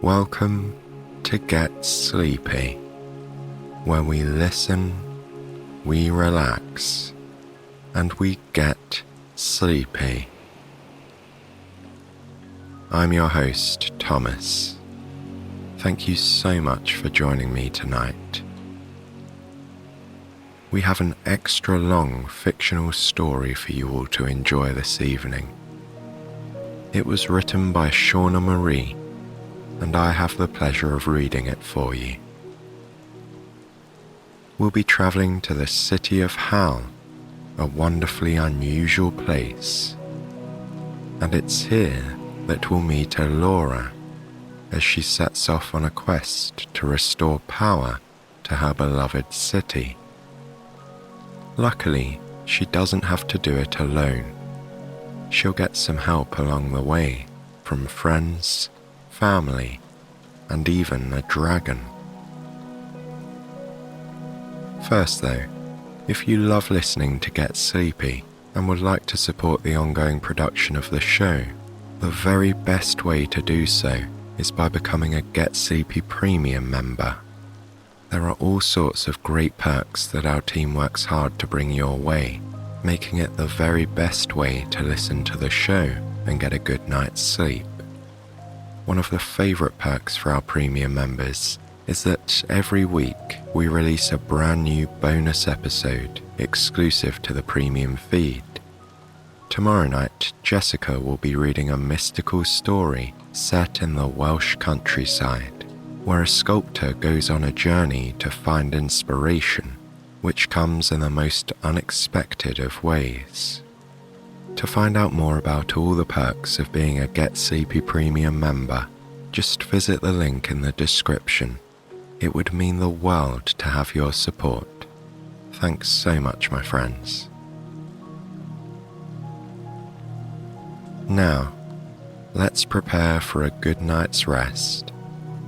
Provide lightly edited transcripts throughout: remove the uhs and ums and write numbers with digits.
Welcome to Get Sleepy, where we listen, we relax, and we get sleepy. I'm your host, Thomas. Thank you so much for joining me tonight. We have an extra long fictional story for you all to enjoy this evening. It was written by Shauna-Marie, and I have the pleasure of reading it for you. We'll be travelling to the City of Howl, a wonderfully unusual place. And it's here that we'll meet Elora as she sets off on a quest to restore power to her beloved city. Luckily, she doesn't have to do it alone. She'll get some help along the way from friends, family, and even a dragon. First though, if you love listening to Get Sleepy and would like to support the ongoing production of the show, the very best way to do so is by becoming a Get Sleepy Premium member. There are all sorts of great perks that our team works hard to bring your way, making it the very best way to listen to the show and get a good night's sleep. One of the favourite perks for our premium members is that every week we release a brand new bonus episode exclusive to the premium feed. Tomorrow night, Jessica will be reading a mystical story set in the Welsh countryside, where a sculptor goes on a journey to find inspiration, which comes in the most unexpected of ways. To find out more about all the perks of being a Get Sleepy Premium member, just visit the link in the description. It would mean the world to have your support. Thanks so much, my friends. Now, let's prepare for a good night's rest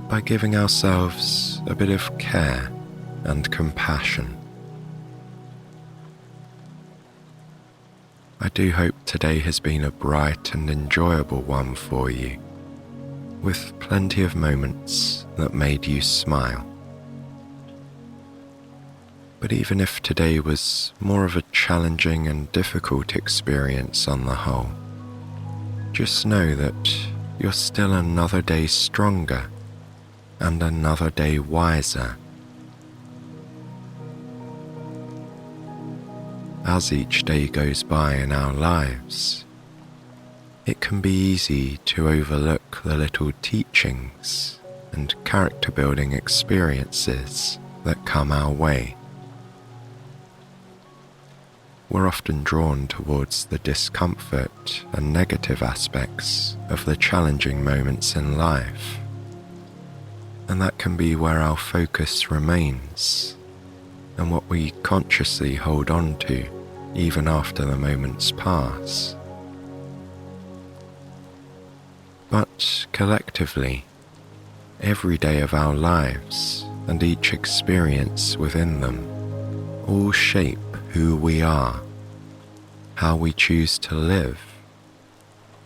by giving ourselves a bit of care and compassion. I do hope today has been a bright and enjoyable one for you, with plenty of moments that made you smile. But even if today was more of a challenging and difficult experience on the whole, just know that you're still another day stronger and another day wiser. As each day goes by in our lives, it can be easy to overlook the little teachings and character-building experiences that come our way. We're often drawn towards the discomfort and negative aspects of the challenging moments in life, and that can be where our focus remains and what we consciously hold on to even after the moments pass. But collectively, every day of our lives and each experience within them all shape who we are, how we choose to live,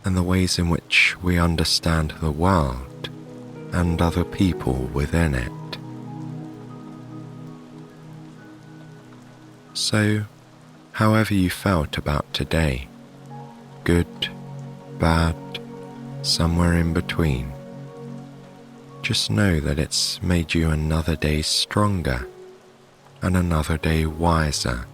and the ways in which we understand the world and other people within it. So, however you felt about today, good, bad, somewhere in between, just know that it's made you another day stronger and another day wiser.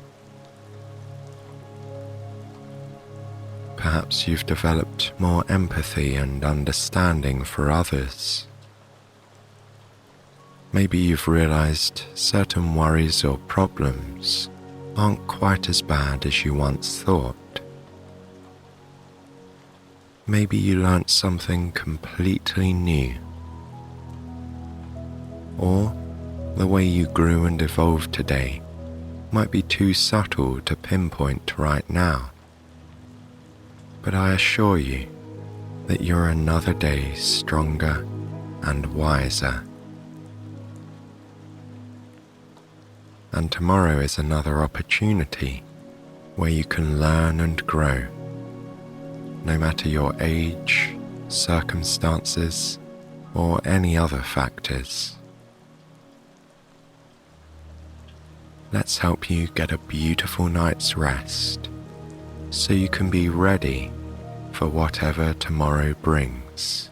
Perhaps you've developed more empathy and understanding for others. Maybe you've realized certain worries or problems aren't quite as bad as you once thought. Maybe you learnt something completely new. Or the way you grew and evolved today might be too subtle to pinpoint right now. But I assure you that you're another day stronger and wiser. And tomorrow is another opportunity where you can learn and grow, no matter your age, circumstances, or any other factors. Let's help you get a beautiful night's rest so you can be ready for whatever tomorrow brings.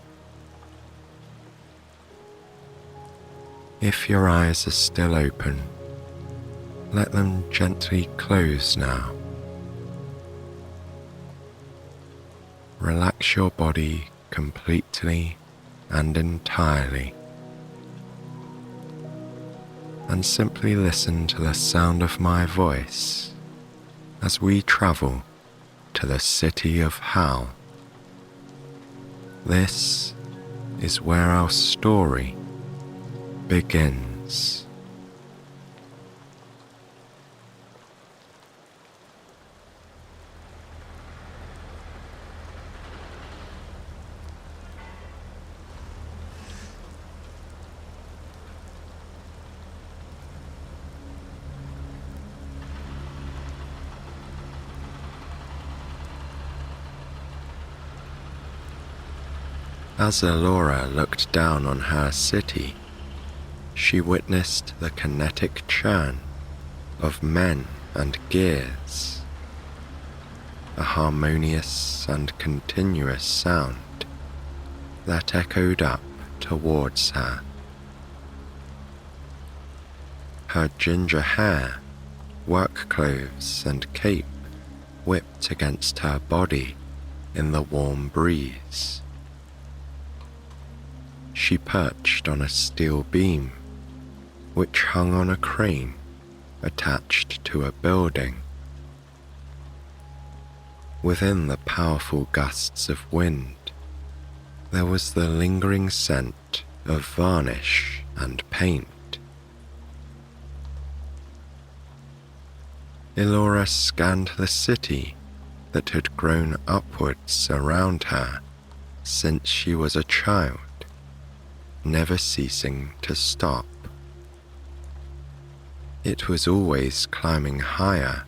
If your eyes are still open, let them gently close now. Relax your body completely and entirely, and simply listen to the sound of my voice as we travel to the City of Howl. This is where our story begins. As Elora looked down on her city, she witnessed the kinetic churn of men and gears, a harmonious and continuous sound that echoed up towards her. Her ginger hair, work clothes and cape whipped against her body in the warm breeze. She perched on a steel beam, which hung on a crane attached to a building. Within the powerful gusts of wind, there was the lingering scent of varnish and paint. Elora scanned the city that had grown upwards around her since she was a child, never ceasing to stop. It was always climbing higher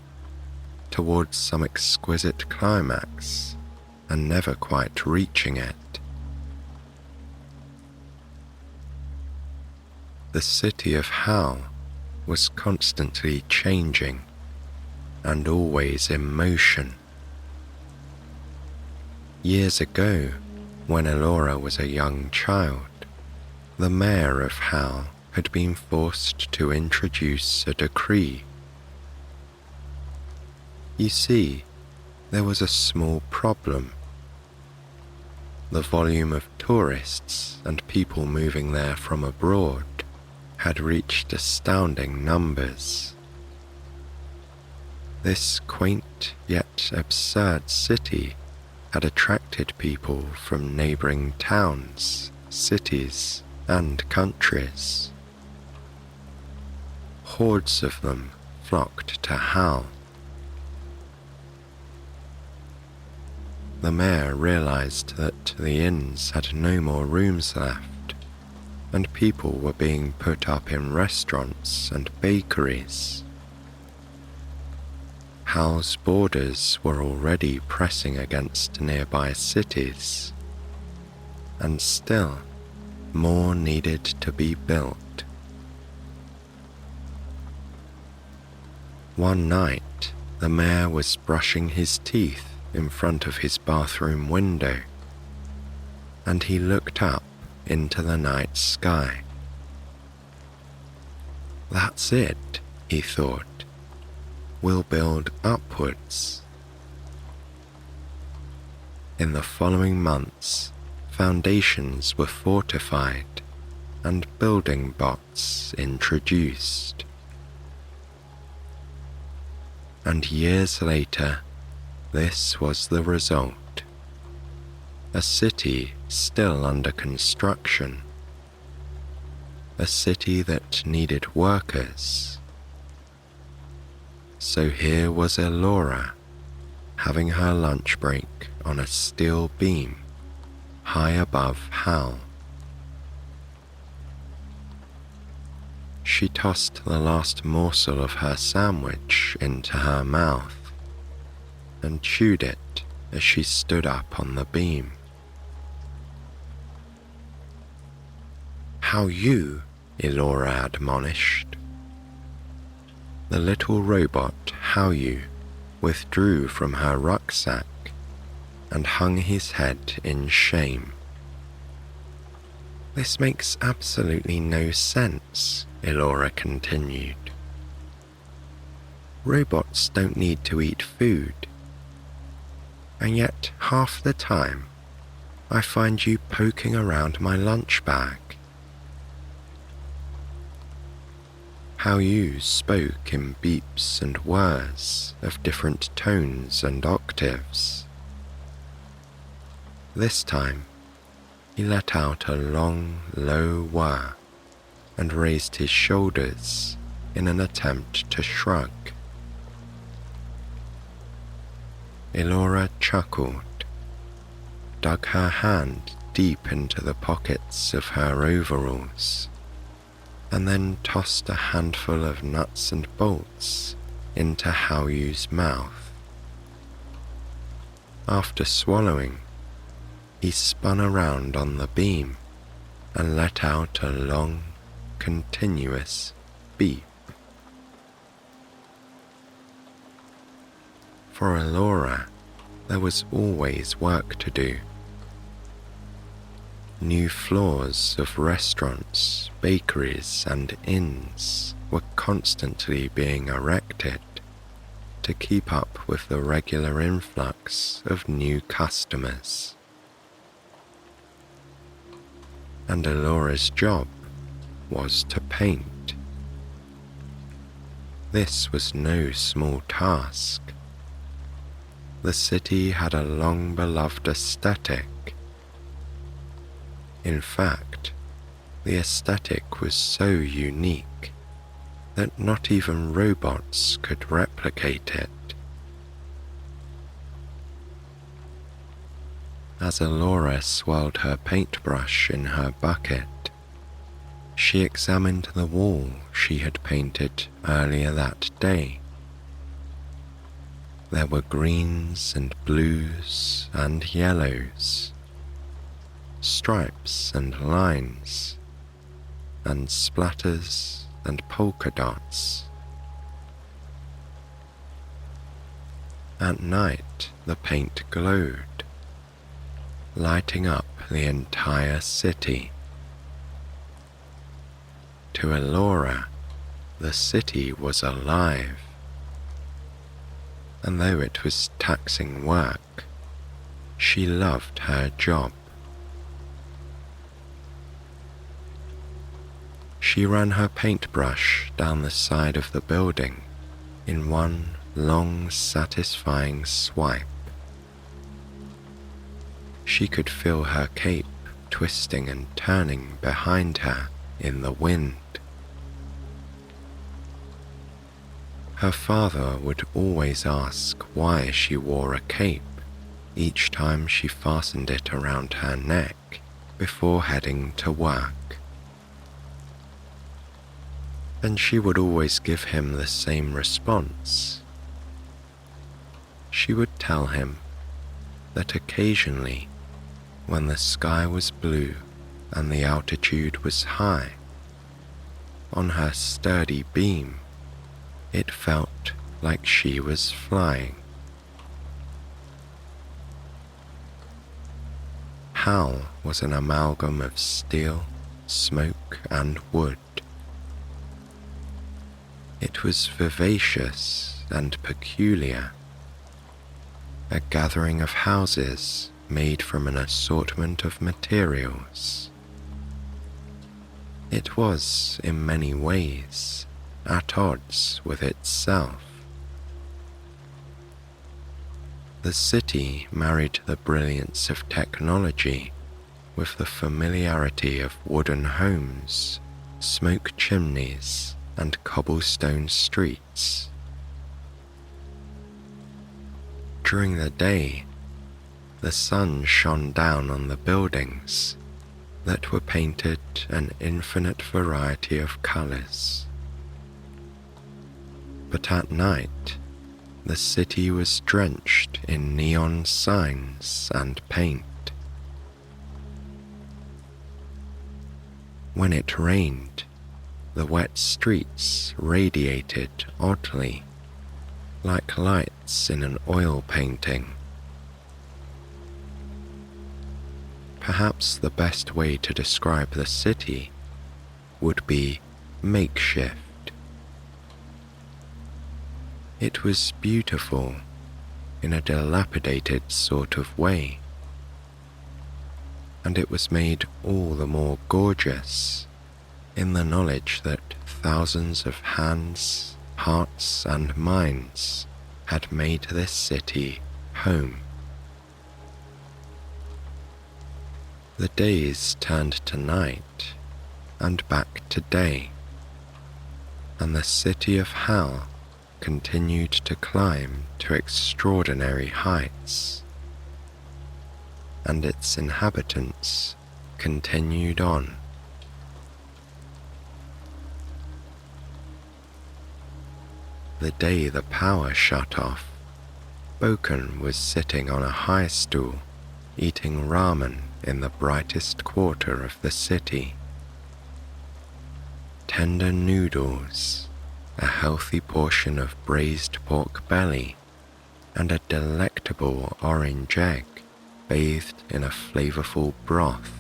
towards some exquisite climax and never quite reaching it. The City of Howl was constantly changing and always in motion. Years ago, when Elora was a young child, the mayor of Howl had been forced to introduce a decree. You see, there was a small problem. The volume of tourists and people moving there from abroad had reached astounding numbers. This quaint yet absurd city had attracted people from neighboring towns, cities, and countries. Hordes of them flocked to Howl. The mayor realized that the inns had no more rooms left, and people were being put up in restaurants and bakeries. Howl's borders were already pressing against nearby cities, and still more needed to be built. One night, the mayor was brushing his teeth in front of his bathroom window, and he looked up into the night sky. That's it, he thought. We'll build upwards. In the following months, foundations were fortified and building bots introduced. And years later, this was the result. A city still under construction. A city that needed workers. So here was Elora, having her lunch break on a steel beam high above Howl. She tossed the last morsel of her sandwich into her mouth and chewed it as she stood up on the beam. how you, Elora admonished. The little robot How You withdrew from her rucksack and hung his head in shame. This makes absolutely no sense, Elora continued. Robots don't need to eat food, and yet half the time I find you poking around my lunch bag. How You spoke in beeps and whirs of different tones and octaves. This time, he let out a long, low whir and raised his shoulders in an attempt to shrug. Elora chuckled, dug her hand deep into the pockets of her overalls, and then tossed a handful of nuts and bolts into How You's mouth. After swallowing, he spun around on the beam and let out a long, continuous beep. For Elora, there was always work to do. New floors of restaurants, bakeries, and inns were constantly being erected to keep up with the regular influx of new customers. And Elora's job was to paint. This was no small task. The city had a long-beloved aesthetic. In fact, the aesthetic was so unique that not even robots could replicate it. As Elora swirled her paintbrush in her bucket, she examined the wall she had painted earlier that day. There were greens and blues and yellows, stripes and lines, and splatters and polka dots. At night, the paint glowed, lighting up the entire city. To Elora, the city was alive, and though it was taxing work, she loved her job. She ran her paintbrush down the side of the building in one long, satisfying swipe. She could feel her cape twisting and turning behind her in the wind. Her father would always ask why she wore a cape each time she fastened it around her neck before heading to work. And she would always give him the same response. She would tell him that occasionally, when the sky was blue and the altitude was high, on her sturdy beam, it felt like she was flying. Howl was an amalgam of steel, smoke, and wood. It was vivacious and peculiar, a gathering of houses made from an assortment of materials. It was, in many ways, at odds with itself. The city married the brilliance of technology with the familiarity of wooden homes, smoke chimneys, and cobblestone streets. During the day, the sun shone down on the buildings that were painted an infinite variety of colors. But at night, the city was drenched in neon signs and paint. When it rained, the wet streets radiated oddly, like lights in an oil painting. Perhaps the best way to describe the city would be makeshift. It was beautiful in a dilapidated sort of way, and it was made all the more gorgeous in the knowledge that thousands of hands, hearts, and minds had made this city home. The days turned to night and back to day, and the City of Howl continued to climb to extraordinary heights, and its inhabitants continued on. The day the power shut off, Bōken was sitting on a high stool, eating ramen in the brightest quarter of the city. Tender noodles, a healthy portion of braised pork belly, and a delectable orange egg bathed in a flavorful broth.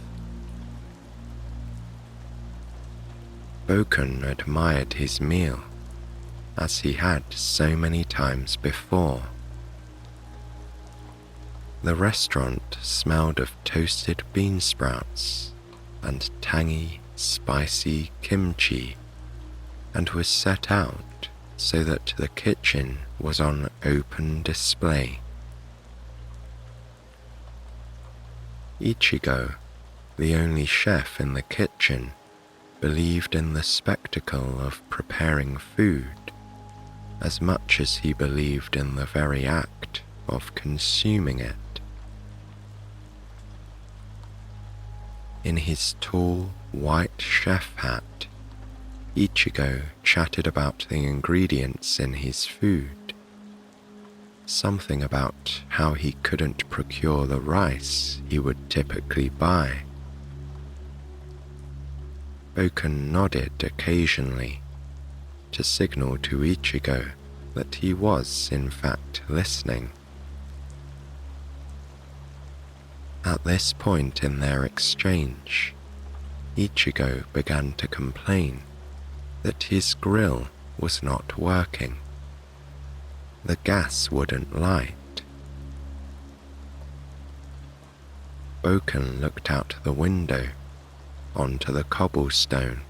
Bōken admired his meal, as he had so many times before. The restaurant smelled of toasted bean sprouts and tangy, spicy kimchi, and was set out so that the kitchen was on open display. Ichigo, the only chef in the kitchen, believed in the spectacle of preparing food as much as he believed in the very act of consuming it. In his tall, white chef hat, Ichigo chatted about the ingredients in his food, something about how he couldn't procure the rice he would typically buy. Bōken nodded occasionally to signal to Ichigo that he was in fact listening. At this point in their exchange, Ichigo began to complain that his grill was not working. The gas wouldn't light. Bōken looked out the window onto the cobblestone,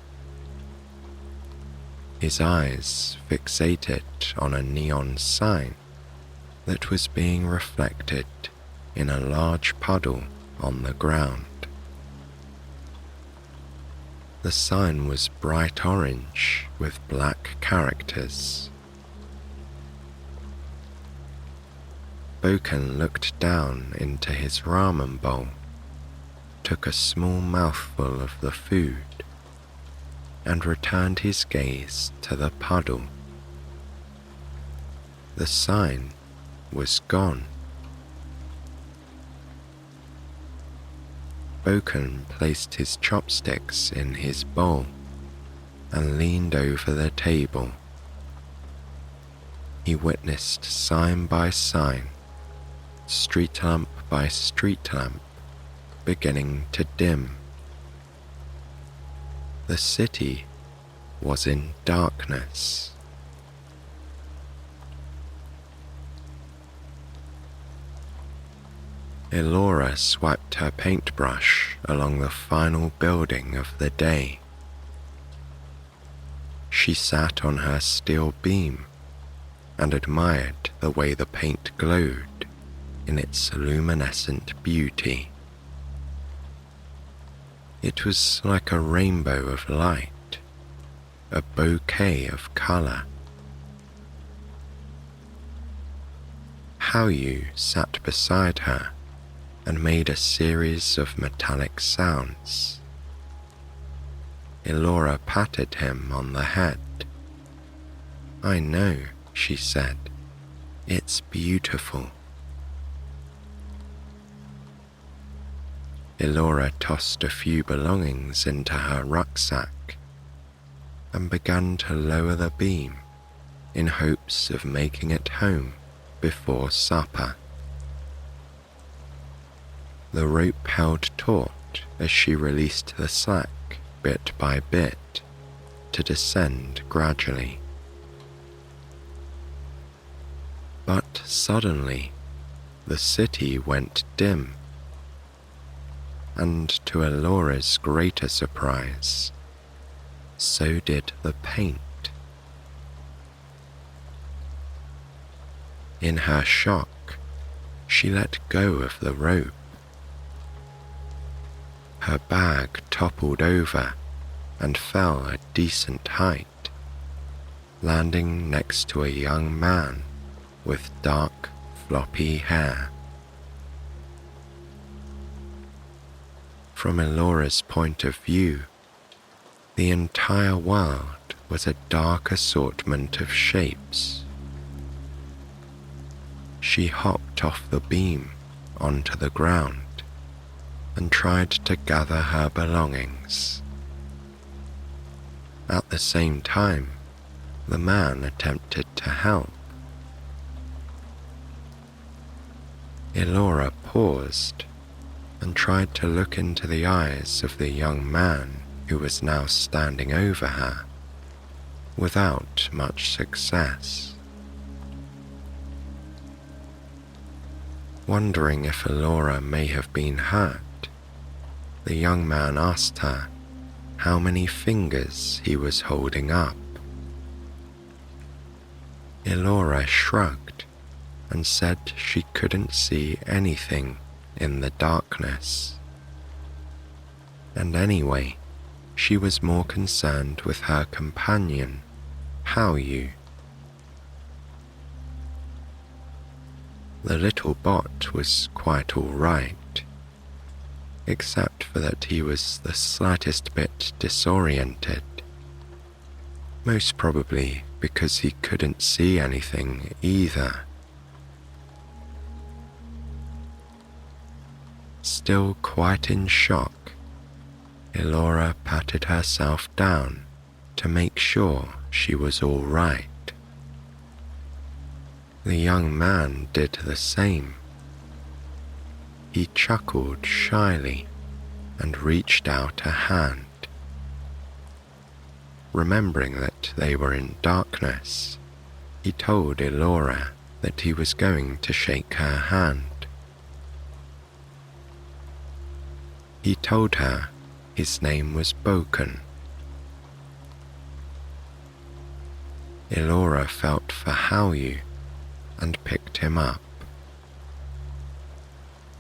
his eyes fixated on a neon sign that was being reflected in a large puddle on the ground. The sign was bright orange with black characters. Bōken looked down into his ramen bowl, took a small mouthful of the food, and returned his gaze to the puddle. The sign was gone. Bōken placed his chopsticks in his bowl and leaned over the table. He witnessed sign by sign, street lamp by street lamp, beginning to dim. The city was in darkness. Elora swiped her paintbrush along the final building of the day. She sat on her steel beam and admired the way the paint glowed in its luminescent beauty. It was like a rainbow of light, a bouquet of color. Haoyu sat beside her and made a series of metallic sounds. Elora patted him on the head. "I know," she said. "It's beautiful." Elora tossed a few belongings into her rucksack and began to lower the beam in hopes of making it home before supper. The rope held taut as she released the slack bit by bit to descend gradually. But suddenly, the city went dim, and to Elora's greater surprise, so did the paint. In her shock, she let go of the rope. Her bag toppled over and fell a decent height, landing next to a young man with dark, floppy hair. From Elora's point of view, the entire world was a dark assortment of shapes. She hopped off the beam onto the ground and tried to gather her belongings. At the same time, the man attempted to help. Elora paused and tried to look into the eyes of the young man who was now standing over her, without much success. Wondering if Elora may have been hurt, the young man asked her how many fingers he was holding up. Elora shrugged and said she couldn't see anything in the darkness. And anyway, she was more concerned with her companion, Howl. The little bot was quite all right, except for that he was the slightest bit disoriented, most probably because he couldn't see anything either. Still quite in shock, Elora patted herself down to make sure she was all right. The young man did the same. He chuckled shyly and reached out a hand. Remembering that they were in darkness, he told Elora that he was going to shake her hand. He told her his name was Bōken. Elora felt for Howl and picked him up.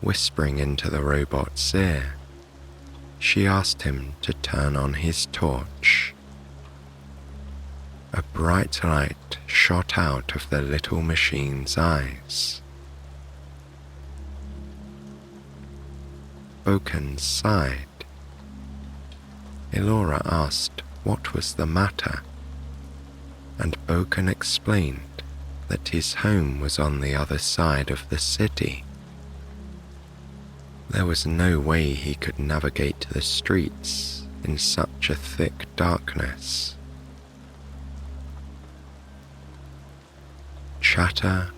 Whispering into the robot's ear, she asked him to turn on his torch. A bright light shot out of the little machine's eyes. Bōken sighed. Elora asked what was the matter, and Bōken explained that his home was on the other side of the city. There was no way he could navigate the streets in such a thick darkness. Chatter,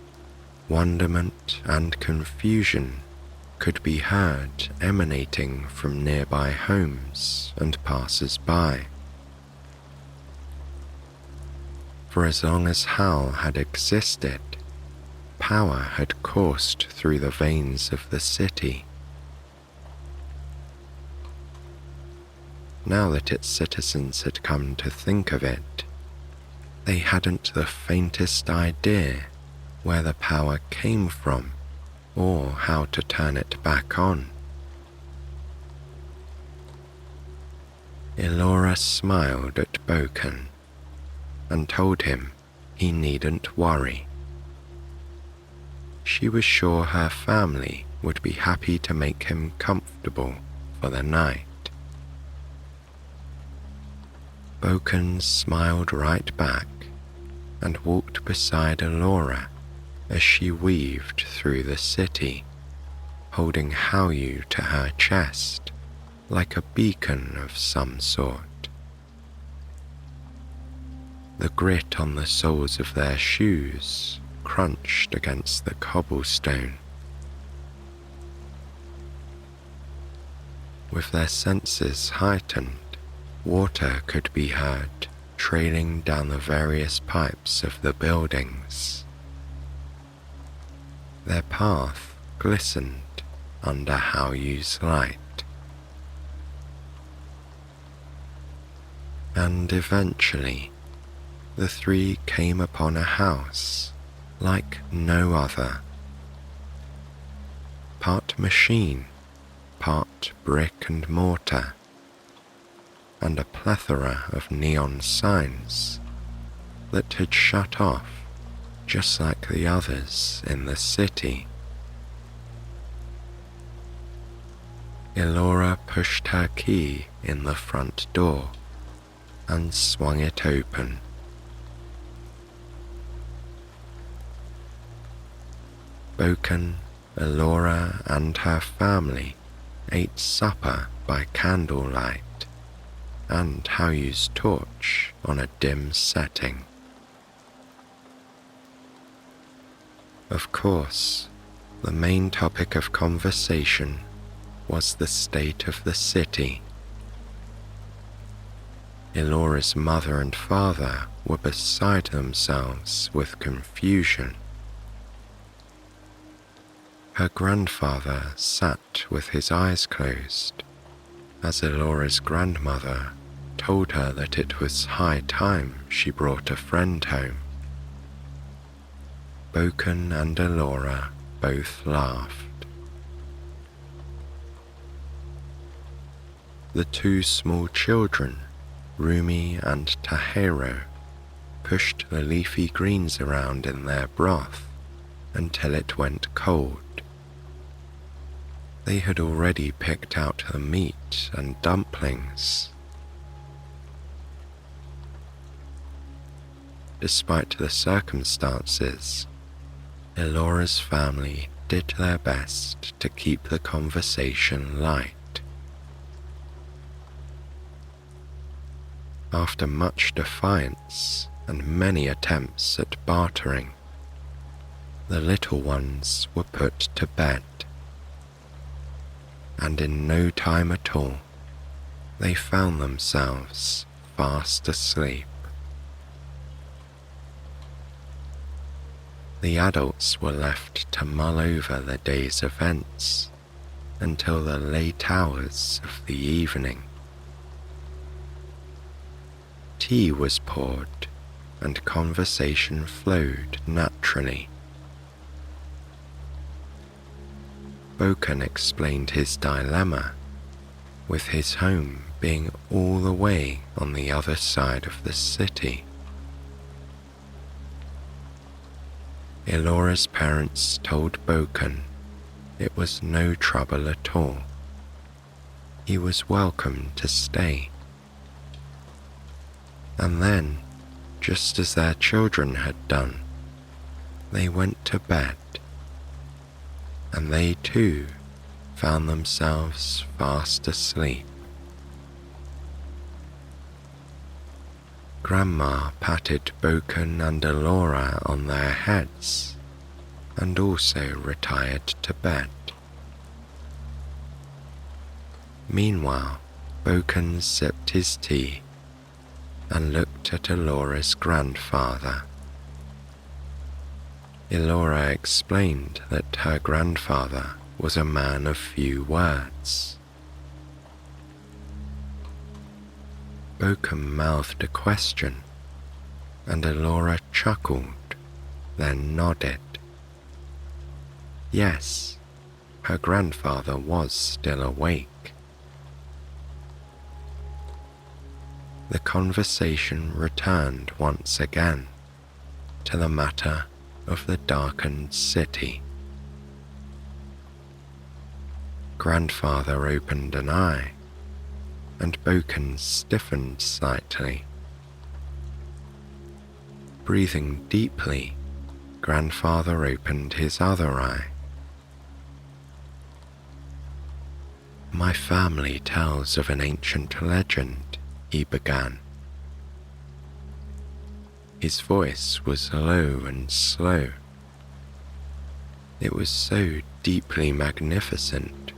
wonderment, and confusion could be heard emanating from nearby homes and passers-by. For as long as Howl had existed, power had coursed through the veins of the city. Now that its citizens had come to think of it, they hadn't the faintest idea where the power came from or how to turn it back on. Elora smiled at Bōken and told him he needn't worry. She was sure her family would be happy to make him comfortable for the night. Bōken smiled right back and walked beside Elora as she weaved through the city, holding Howl to her chest like a beacon of some sort. The grit on the soles of their shoes crunched against the cobblestone. With their senses heightened, water could be heard trailing down the various pipes of the buildings. Their path glistened under Howl's light. And eventually, the three came upon a house like no other. Part machine, part brick and mortar, and a plethora of neon signs that had shut off just like the others in the city. Elora pushed her key in the front door and swung it open. Bōken, Elora and her family ate supper by candlelight and Howl's torch on a dim setting. Of course, the main topic of conversation was the state of the city. Elora's mother and father were beside themselves with confusion. Her grandfather sat with his eyes closed, as Elora's grandmother told her that it was high time she brought a friend home. Bōken and Elora both laughed. The two small children, Rumi and Tahero, pushed the leafy greens around in their broth until it went cold. They had already picked out the meat and dumplings. Despite the circumstances, Elora's family did their best to keep the conversation light. After much defiance and many attempts at bartering, the little ones were put to bed. And in no time at all, they found themselves fast asleep. The adults were left to mull over the day's events until the late hours of the evening. Tea was poured and conversation flowed naturally. Bōken explained his dilemma, with his home being all the way on the other side of the city. Elora's parents told Bōken it was no trouble at all. He was welcome to stay. And then, just as their children had done, they went to bed. And they too found themselves fast asleep. Grandma patted Bōken and Elora on their heads and also retired to bed. Meanwhile, Bōken sipped his tea and looked at Elora's grandfather. Elora explained that her grandfather was a man of few words. Bōken mouthed a question, and Elora chuckled, then nodded. Yes, her grandfather was still awake. The conversation returned once again to the matter of the darkened city. Grandfather opened an eye, and Bōken stiffened slightly. Breathing deeply, Grandfather opened his other eye. My family tells of an ancient legend, he began. His voice was low and slow. It was so deeply magnificent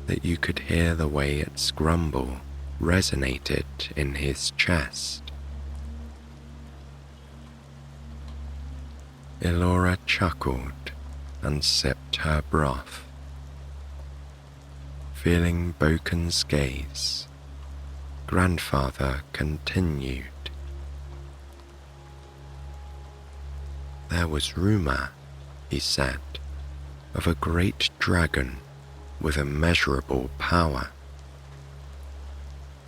that you could hear the way its grumble resonated in his chest. Elora chuckled and sipped her broth. Feeling Bōken's gaze, Grandfather continued. There was rumor, he said, of a great dragon with immeasurable power.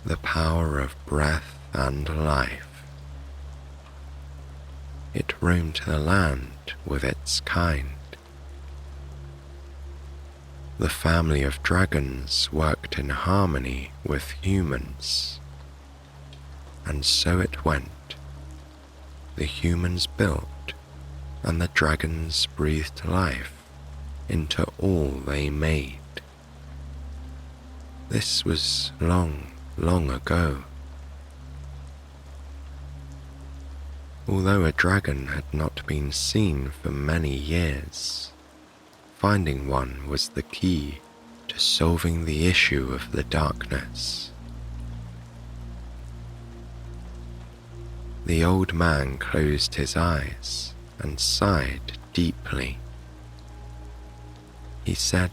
The power of breath and life. It roamed the land with its kind. The family of dragons worked in harmony with humans. And so it went. The humans built, and the dragons breathed life into all they made. This was long, long ago. Although a dragon had not been seen for many years, finding one was the key to solving the issue of the darkness. The old man closed his eyes and sighed deeply. He said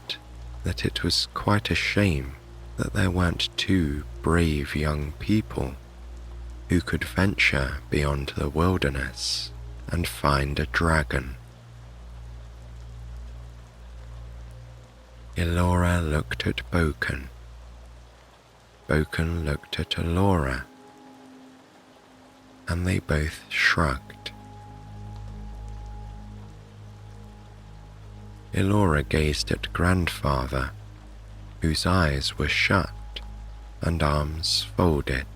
that it was quite a shame that there weren't two brave young people who could venture beyond the wilderness and find a dragon. Elora looked at Bōken. Bōken looked at Elora, and they both shrugged. Elora gazed at Grandfather, whose eyes were shut and arms folded.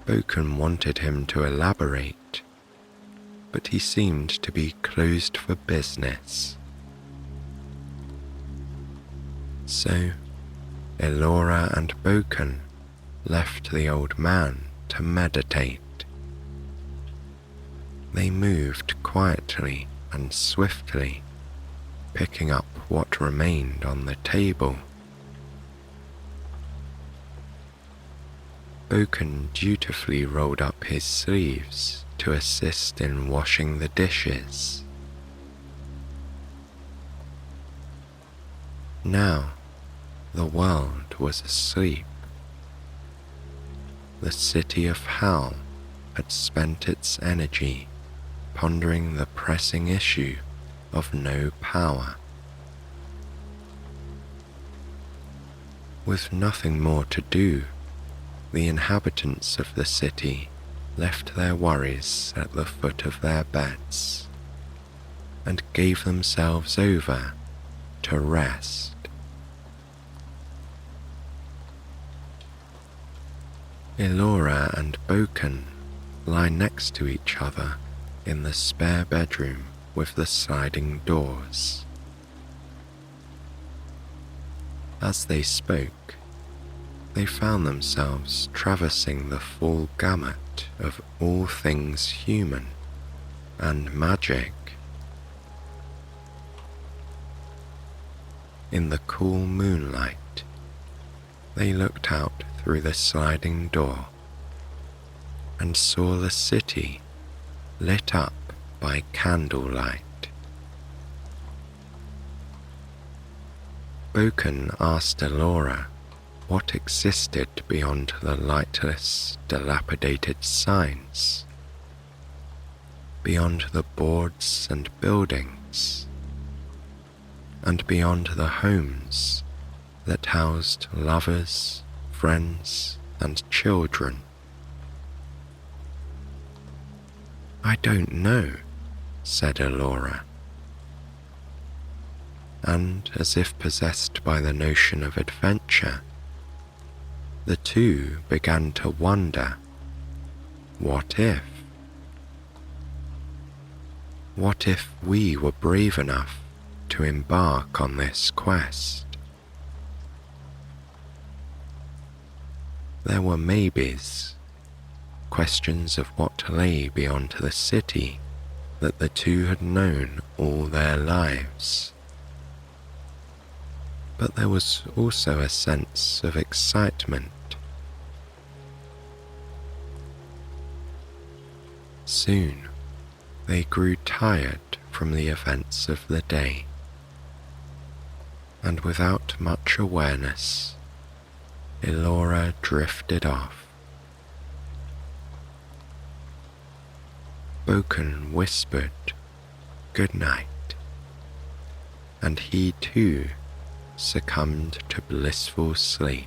Bōken wanted him to elaborate, but he seemed to be closed for business. So, Elora and Bōken left the old man to meditate. They moved quietly and swiftly, picking up what remained on the table. Bōken dutifully rolled up his sleeves to assist in washing the dishes. Now, the world was asleep. The City of Howl had spent its energy pondering the pressing issue of no power. With nothing more to do, the inhabitants of the city left their worries at the foot of their beds and gave themselves over to rest. Elora and Bōken lie next to each other in the spare bedroom with the sliding doors. As they spoke, they found themselves traversing the full gamut of all things human and magic. In the cool moonlight, they looked out through the sliding door and saw the city lit up by candlelight. Bōken asked Elora what existed beyond the lightless, dilapidated signs, beyond the boards and buildings, and beyond the homes that housed lovers, friends, and children. I don't know, said Elora. And as if possessed by the notion of adventure, the two began to wonder, what if? What if we were brave enough to embark on this quest? There were maybes, questions of what lay beyond the city that the two had known all their lives. But there was also a sense of excitement. Soon, they grew tired from the events of the day, and without much awareness, Elora drifted off. Bōken whispered good night, and he too succumbed to blissful sleep.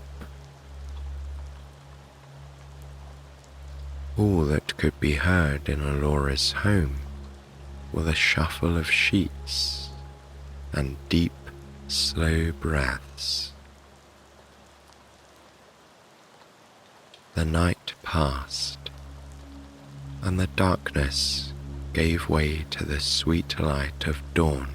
All that could be heard in Elora's home were the shuffle of sheets and deep, slow breaths. The night passed, and the darkness gave way to the sweet light of dawn.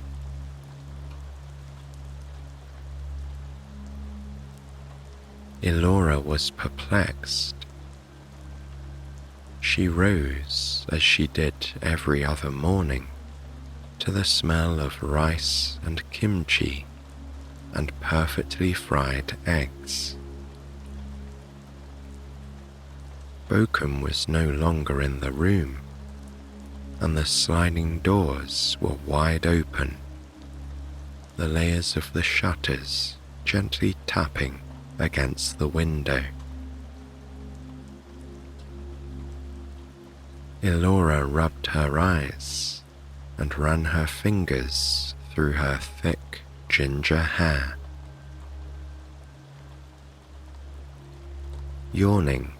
Elora was perplexed. She rose, as she did every other morning, to the smell of rice and kimchi and perfectly fried eggs. Bōken was no longer in the room, and the sliding doors were wide open, the layers of the shutters gently tapping against the window. Elora rubbed her eyes and ran her fingers through her thick ginger hair. Yawning,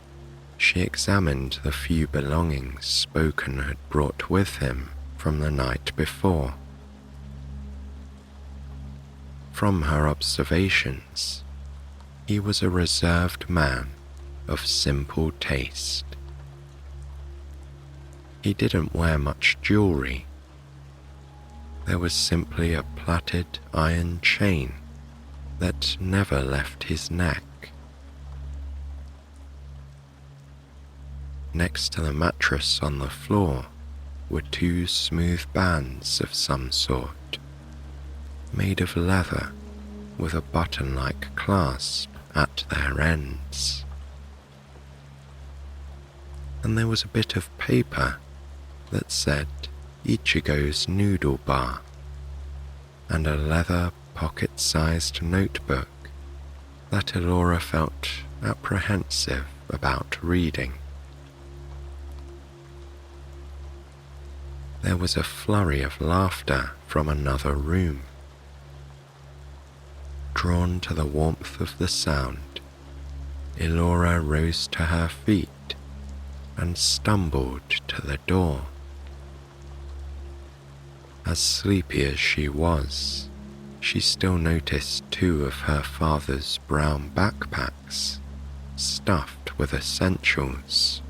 she examined the few belongings Bōken had brought with him from the night before. From her observations, he was a reserved man of simple taste. He didn't wear much jewelry. There was simply a plaited iron chain that never left his neck. Next to the mattress on the floor were two smooth bands of some sort, made of leather with a button-like clasp at their ends. And there was a bit of paper that said Ichigo's Noodle Bar, and a leather pocket-sized notebook that Elora felt apprehensive about reading. There was a flurry of laughter from another room. Drawn to the warmth of the sound, Elora rose to her feet and stumbled to the door. As sleepy as she was, she still noticed two of her father's brown backpacks stuffed with essentials.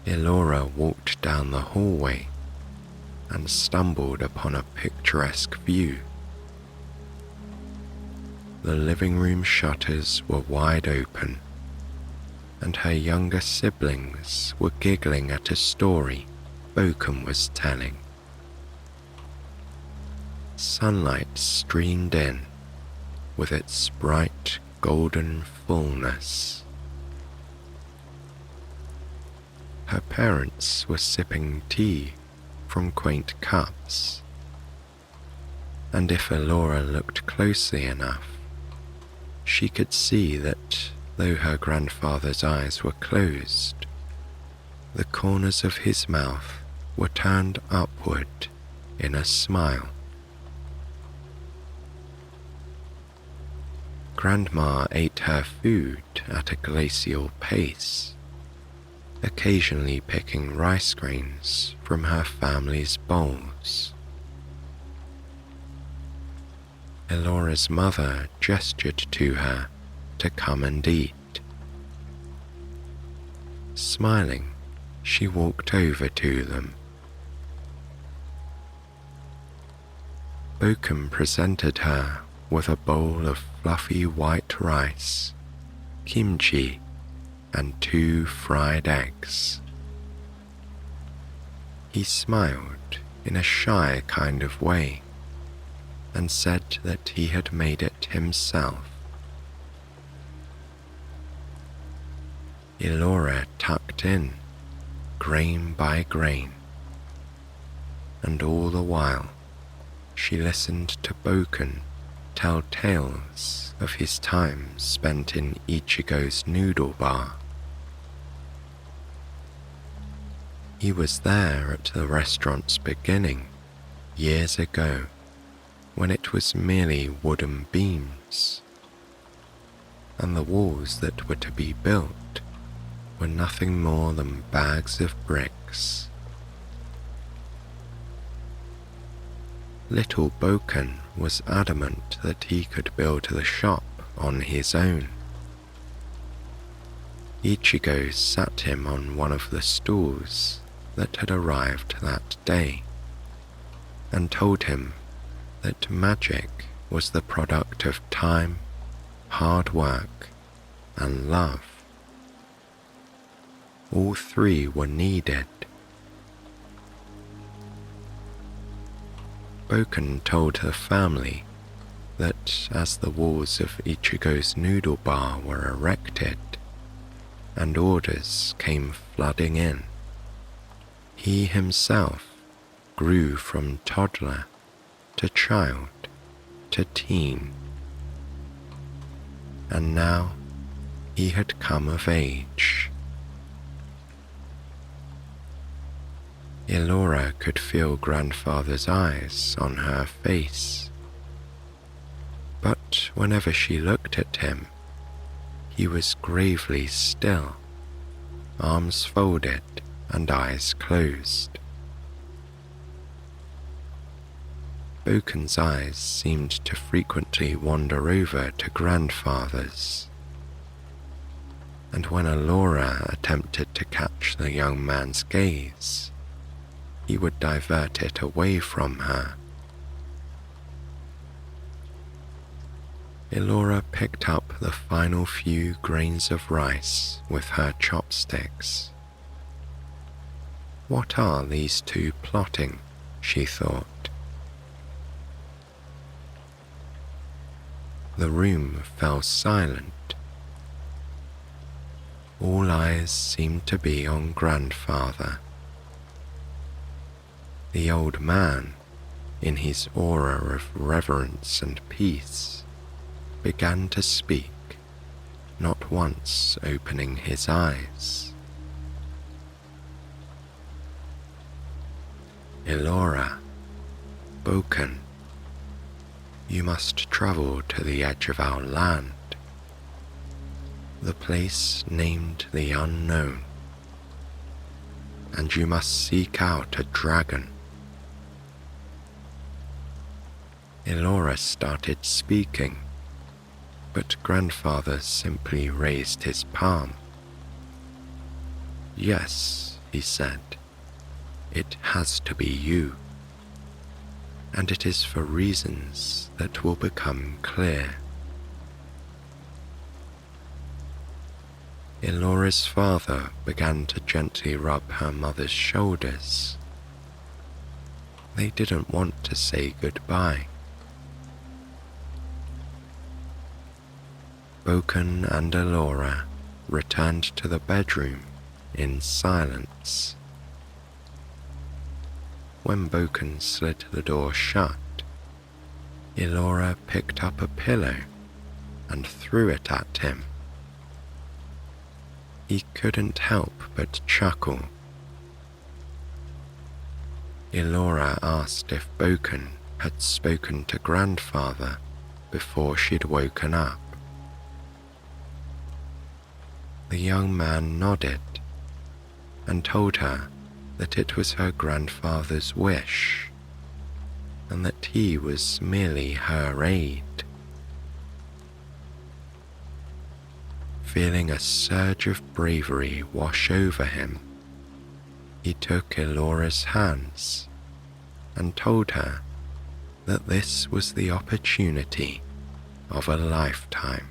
Elora walked down the hallway and stumbled upon a picturesque view. The living room shutters were wide open, and her younger siblings were giggling at a story Bōken was telling. Sunlight streamed in with its bright golden fullness. Her parents were sipping tea from quaint cups, and if Elora looked closely enough, she could see that though her grandfather's eyes were closed, the corners of his mouth were turned upward in a smile. Grandma ate her food at a glacial pace, occasionally picking rice grains from her family's bowls. Elora's mother gestured to her to come and eat. Smiling, she walked over to them. Bōken presented her with a bowl of fluffy white rice, kimchi, and 2 fried eggs. He smiled in a shy kind of way and said that he had made it himself. Elora tucked in, grain by grain, and all the while she listened to Bōken tell tales of his time spent in Ichigo's noodle bar. He was there at the restaurant's beginning, years ago, when it was merely wooden beams, and the walls that were to be built were nothing more than bags of bricks. Little Bōken was adamant that he could build the shop on his own. Ichigo sat him on one of the stools that had arrived that day and told him that magic was the product of time, hard work, and love. All 3 were needed. Bōken told the family that as the walls of Ichigo's noodle bar were erected and orders came flooding in, he himself grew from toddler to child to teen, and now he had come of age. Elora could feel grandfather's eyes on her face, but whenever she looked at him, he was gravely still, arms folded and eyes closed. Bōken's eyes seemed to frequently wander over to grandfather's, and when Elora attempted to catch the young man's gaze, he would divert it away from her. Elora picked up the final few grains of rice with her chopsticks. What are these 2 plotting? She thought. The room fell silent. All eyes seemed to be on grandfather. The old man, in his aura of reverence and peace, began to speak, not once opening his eyes. Elora, Bōken, you must travel to the edge of our land, the place named the Unknown, and you must seek out a dragon. Elora started speaking, but grandfather simply raised his palm. Yes, he said, it has to be you, and it is for reasons that will become clear. Elora's father began to gently rub her mother's shoulders. They didn't want to say goodbye. Bōken and Elora returned to the bedroom in silence. When Bōken slid the door shut, Elora picked up a pillow and threw it at him. He couldn't help but chuckle. Elora asked if Bōken had spoken to grandfather before she'd woken up. The young man nodded and told her that it was her grandfather's wish, and that he was merely her aide. Feeling a surge of bravery wash over him, he took Elora's hands and told her that this was the opportunity of a lifetime.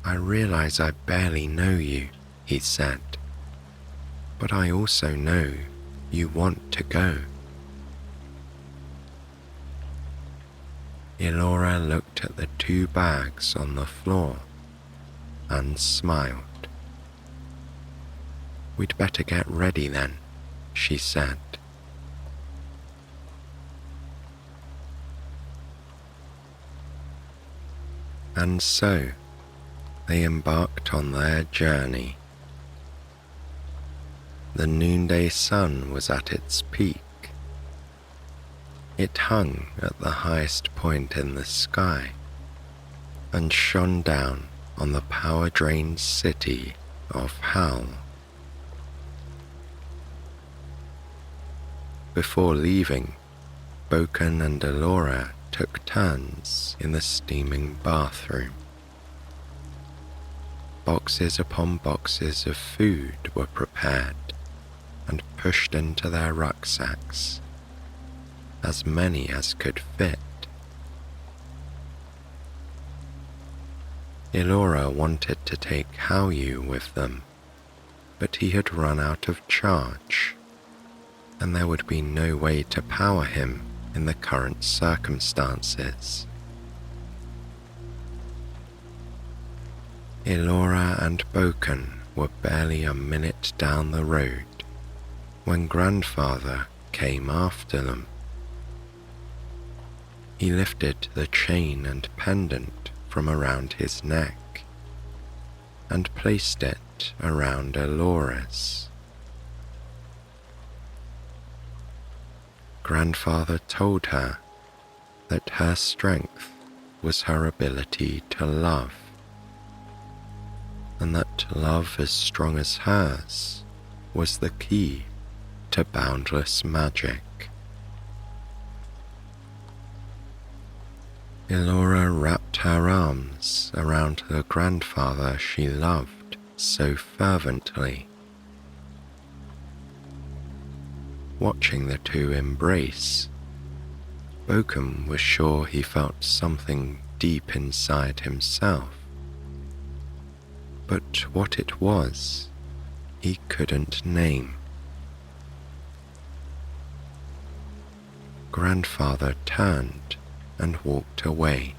I realize I barely know you, he said, but I also know you want to go. Elora looked at the 2 bags on the floor and smiled. We'd better get ready then, she said. And so they embarked on their journey. The noonday sun was at its peak. It hung at the highest point in the sky and shone down on the power-drained city of Howl. Before leaving, Bōken and Elora took turns in the steaming bathroom. Boxes upon boxes of food were prepared and pushed into their rucksacks, as many as could fit. Elora wanted to take Hao-yu with them, but he had run out of charge, and there would be no way to power him in the current circumstances. Elora and Bōken were barely a minute down the road when Grandfather came after them. He lifted the chain and pendant from around his neck and placed it around Elora's. Grandfather told her that her strength was her ability to love, and that love as strong as hers was the key to boundless magic. Elora wrapped her arms around the grandfather she loved so fervently. Watching the 2 embrace, Bōken was sure he felt something deep inside himself, but what it was, he couldn't name. Grandfather turned and walked away,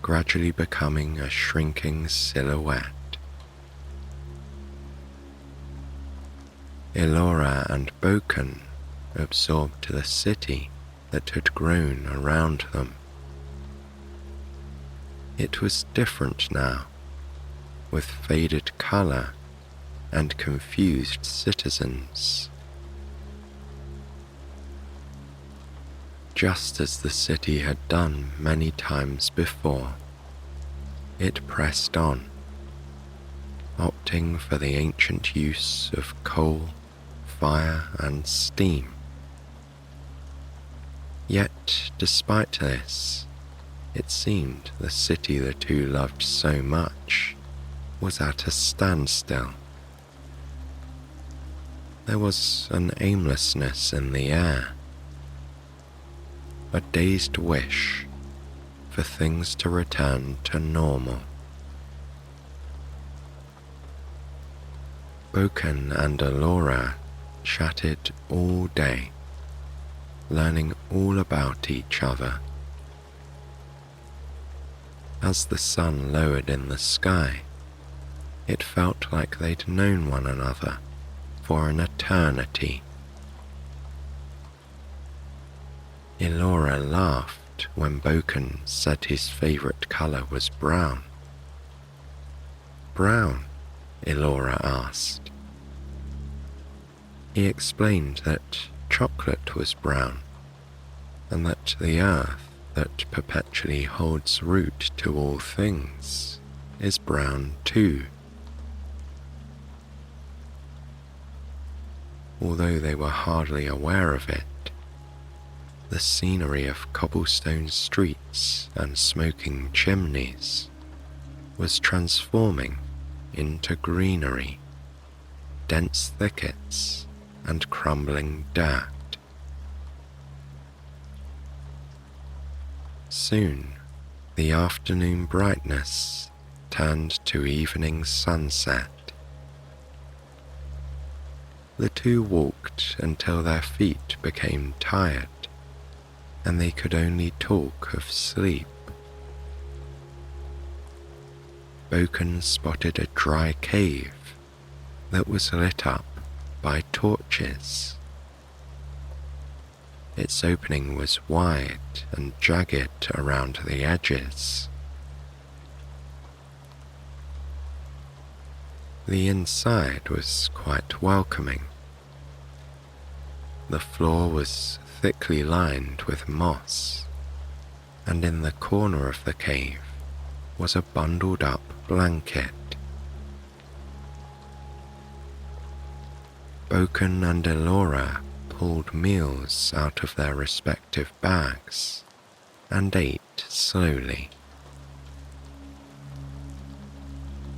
gradually becoming a shrinking silhouette. Elora and Bōken absorbed the city that had grown around them. It was different now, with faded color and confused citizens. Just as the city had done many times before, it pressed on, opting for the ancient use of coal, fire, and steam. Yet, despite this, it seemed the city the 2 loved so much was at a standstill. There was an aimlessness in the air, a dazed wish for things to return to normal. Bōken and Elora chatted all day, learning all about each other. As the sun lowered in the sky, it felt like they'd known one another for an eternity. Elora laughed when Bōken said his favorite color was brown. Brown? Elora asked. He explained that chocolate was brown, and that the earth that perpetually holds root to all things is brown too. Although they were hardly aware of it, the scenery of cobblestone streets and smoking chimneys was transforming into greenery, dense thickets, and crumbling dirt. Soon, the afternoon brightness turned to evening sunset. The two walked until their feet became tired and they could only talk of sleep. Bōken spotted a dry cave that was lit up by torches. Its opening was wide and jagged around the edges. The inside was quite welcoming. The floor was thickly lined with moss, and in the corner of the cave was a bundled up blanket. Bōken and Elora pulled meals out of their respective bags and ate slowly.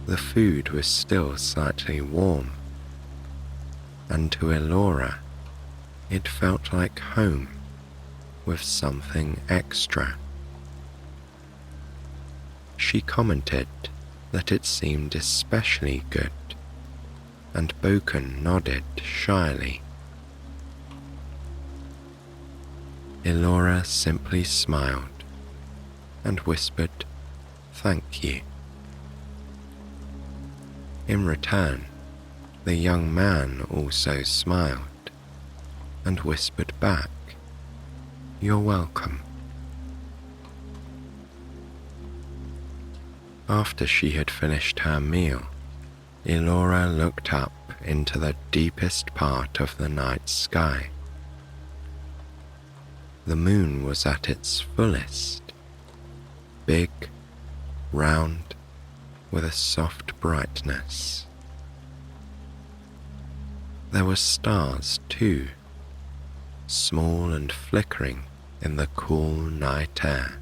The food was still slightly warm, and to Elora it felt like home with something extra. She commented that it seemed especially good, and Bōken nodded shyly. Elora simply smiled and whispered, "Thank you." In return, the young man also smiled and whispered back, "You're welcome." After she had finished her meal, Elora looked up into the deepest part of the night sky. The moon was at its fullest, big, round, with a soft brightness. There were stars too, small and flickering in the cool night air.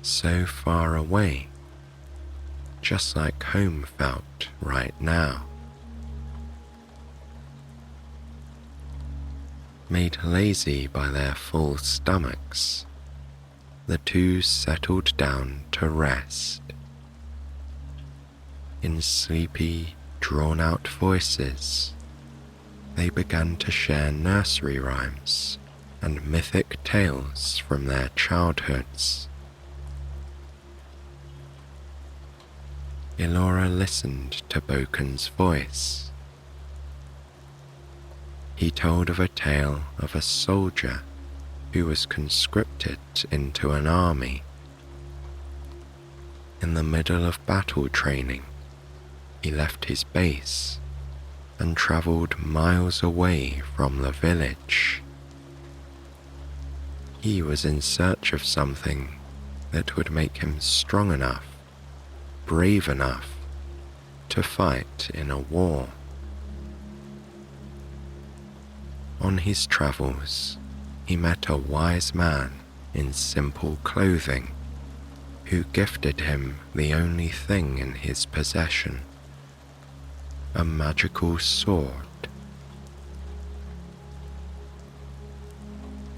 So far away, just like home felt right now. Made lazy by their full stomachs, the two settled down to rest. In sleepy, drawn-out voices, they began to share nursery rhymes and mythic tales from their childhoods. Elora listened to Bōken's voice. He told of a tale of a soldier who was conscripted into an army. In the middle of battle training, he left his base and travelled miles away from the village. He was in search of something that would make him strong enough, brave enough to fight in a war. On his travels, he met a wise man in simple clothing who gifted him the only thing in his possession, a magical sword.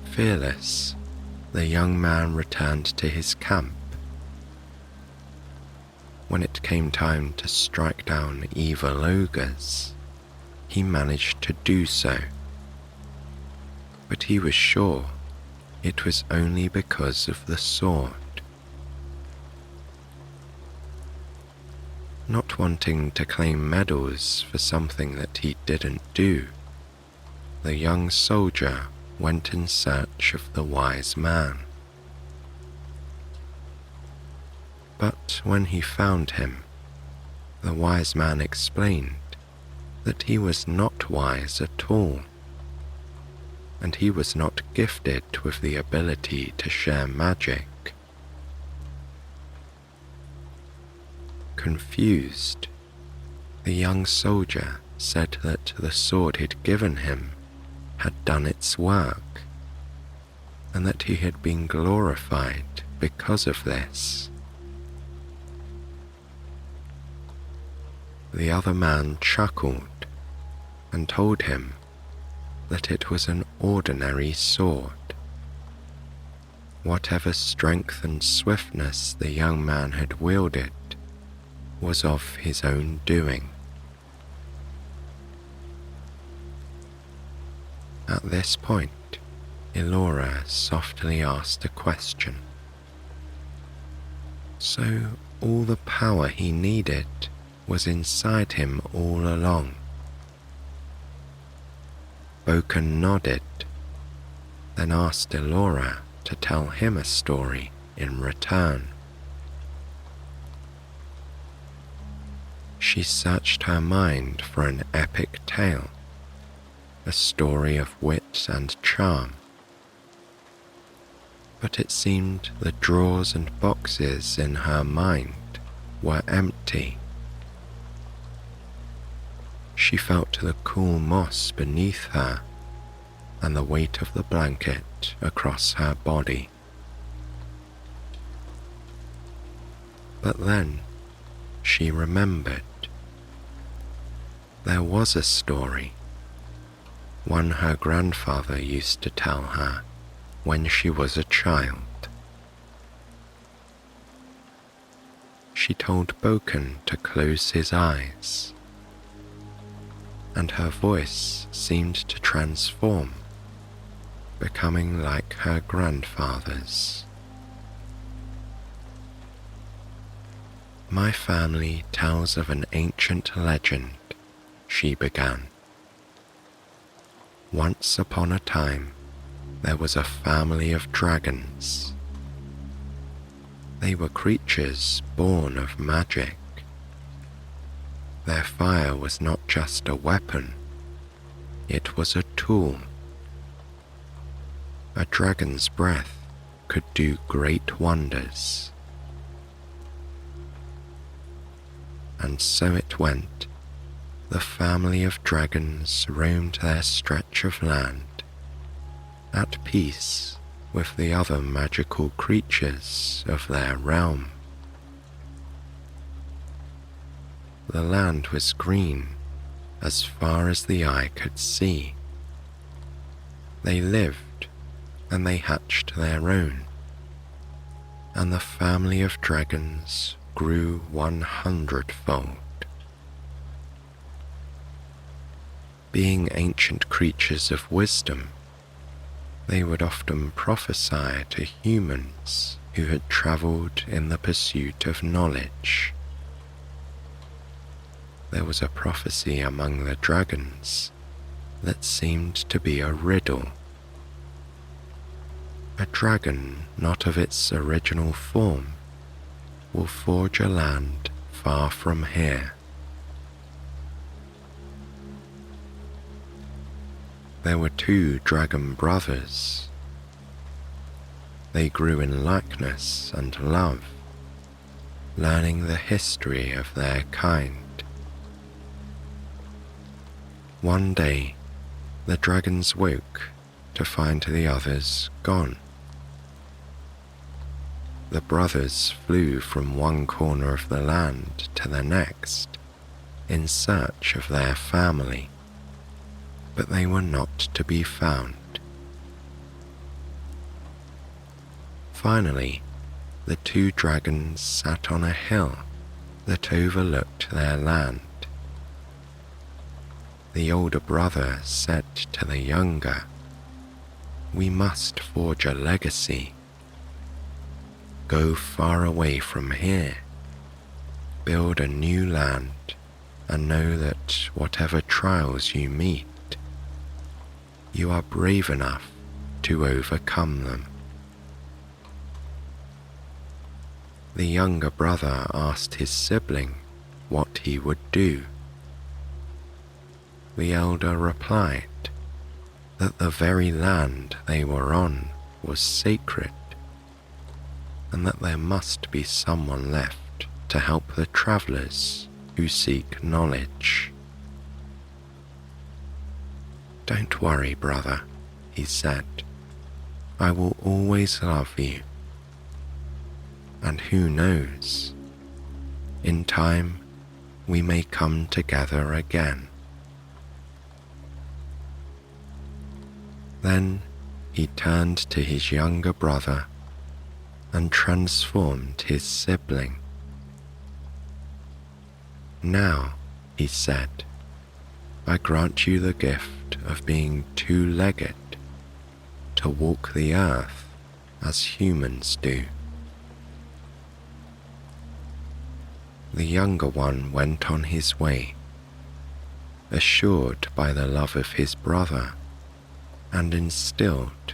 Fearless, the young man returned to his camp. When it came time to strike down evil ogres, he managed to do so. But he was sure it was only because of the sword. Not wanting to claim medals for something that he didn't do, the young soldier went in search of the wise man. But when he found him, the wise man explained that he was not wise at all, and he was not gifted with the ability to share magic. Confused, the young soldier said that the sword he'd given him had done its work, and that he had been glorified because of this. The other man chuckled and told him that it was an ordinary sword. Whatever strength and swiftness the young man had wielded was of his own doing. At this point, Elora softly asked a question. So all the power he needed was inside him all along? Bōken nodded, then asked Elora to tell him a story in return. She searched her mind for an epic tale, a story of wit and charm, but it seemed the drawers and boxes in her mind were empty. She felt the cool moss beneath her and the weight of the blanket across her body. But then she remembered. There was a story, one her grandfather used to tell her when she was a child. She told Bōken to close his eyes, and her voice seemed to transform, becoming like her grandfather's. My family tells of an ancient legend, she began. Once upon a time, there was a family of dragons. They were creatures born of magic. Their fire was not just a weapon, it was a tool. A dragon's breath could do great wonders. And so it went. The family of dragons roamed their stretch of land, at peace with the other magical creatures of their realm. The land was green as far as the eye could see. They lived and they hatched their own, and the family of dragons grew 100-fold. Being ancient creatures of wisdom, they would often prophesy to humans who had travelled in the pursuit of knowledge. There was a prophecy among the dragons that seemed to be a riddle. A dragon not of its original form will forge a land far from here. There were 2 dragon brothers. They grew in likeness and love, learning the history of their kind. One day, the dragons woke to find the others gone. The brothers flew from one corner of the land to the next in search of their family, but they were not to be found. Finally, the 2 dragons sat on a hill that overlooked their land. The older brother said to the younger, "We must forge a legacy. Go far away from here, build a new land, and know that whatever trials you meet, you are brave enough to overcome them." The younger brother asked his sibling what he would do. The elder replied that the very land they were on was sacred, and that there must be someone left to help the travelers who seek knowledge. "Don't worry, brother," he said. "I will always love you. And who knows, in time we may come together again." Then he turned to his younger brother and transformed his sibling. "Now," he said, "I grant you the gift of being two-legged, to walk the earth as humans do." The younger one went on his way, assured by the love of his brother and instilled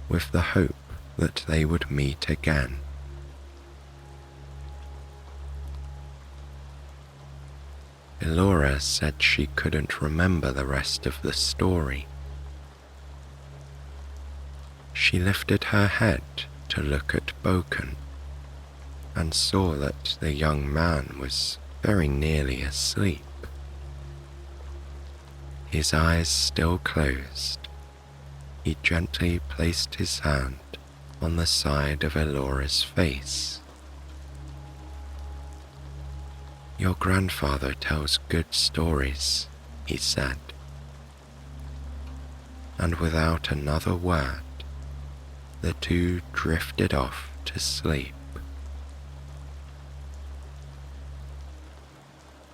with the hope that they would meet again. Elora said she couldn't remember the rest of the story. She lifted her head to look at Bōken and saw that the young man was very nearly asleep. His eyes still closed, he gently placed his hand on the side of Elora's face. "Your grandfather tells good stories," he said. And without another word, the two drifted off to sleep.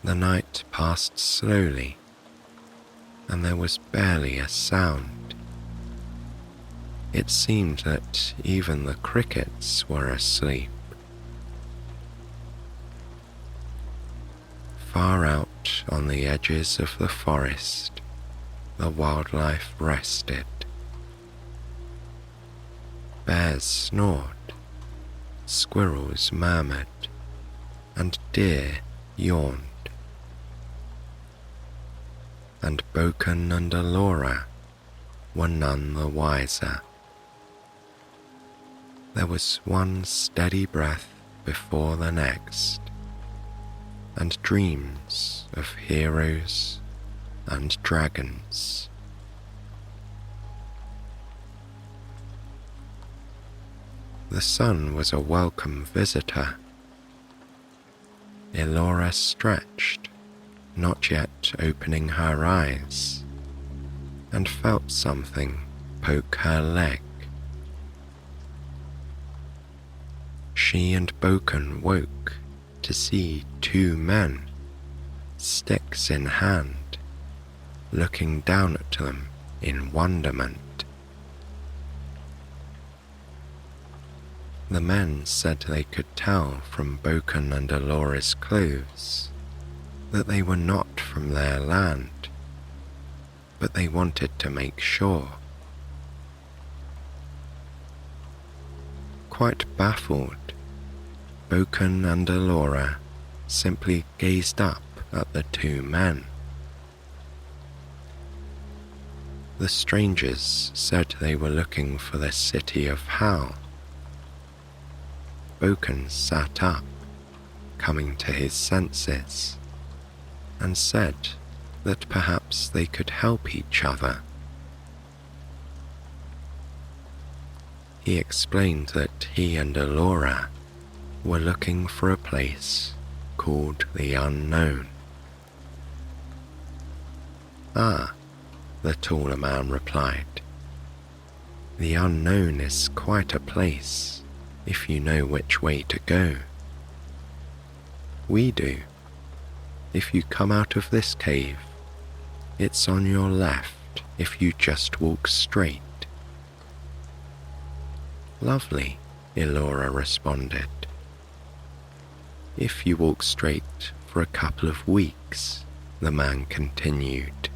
The night passed slowly, and there was barely a sound. It seemed that even the crickets were asleep. Far out on the edges of the forest, the wildlife rested. Bears snored, squirrels murmured, and deer yawned. And Bōken and Elora were none the wiser. There was one steady breath before the next, and dreams of heroes and dragons. The sun was a welcome visitor. Elora stretched, not yet opening her eyes, and felt something poke her leg. She and Bōken woke to see two men, sticks in hand, looking down at them in wonderment. The men said they could tell from Bōken and Elora's clothes that they were not from their land, but they wanted to make sure. Quite baffled, Bōken and Elora simply gazed up at the two men. The strangers said they were looking for the City of Howl. Bōken sat up, coming to his senses, and said that perhaps they could help each other. He explained that he and Elora were looking for a place called the Unknown. "Ah," the taller man replied, "the Unknown is quite a place if you know which way to go. We do. If you come out of this cave, it's on your left if you just walk straight." "Lovely," Elora responded. "If you walk straight for a couple of weeks," the man continued.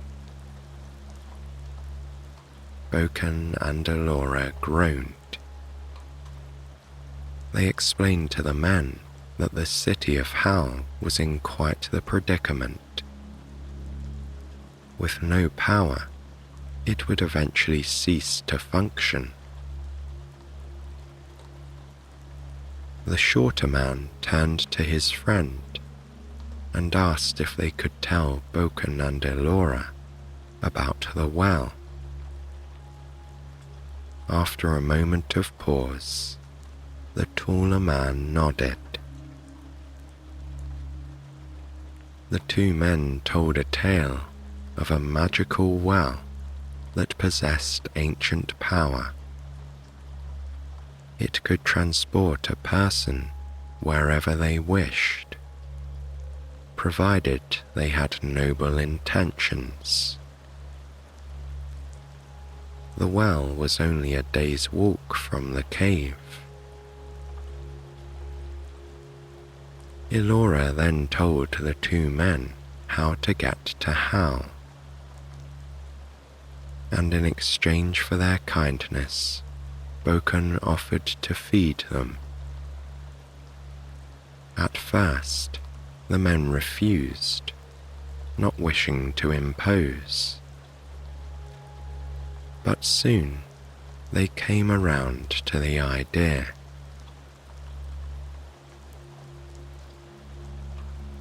Bōken and Elora groaned. They explained to the men that the City of Howl was in quite the predicament. With no power, it would eventually cease to function. The shorter man turned to his friend and asked if they could tell Bōken and Elora about the well. After a moment of pause, the taller man nodded. The two men told a tale of a magical well that possessed ancient power. It could transport a person wherever they wished, provided they had noble intentions. The well was only a day's walk from the cave. Elora then told the two men how to get to Howl, and in exchange for their kindness, Bōken offered to feed them. At first, the men refused, not wishing to impose. But soon, they came around to the idea.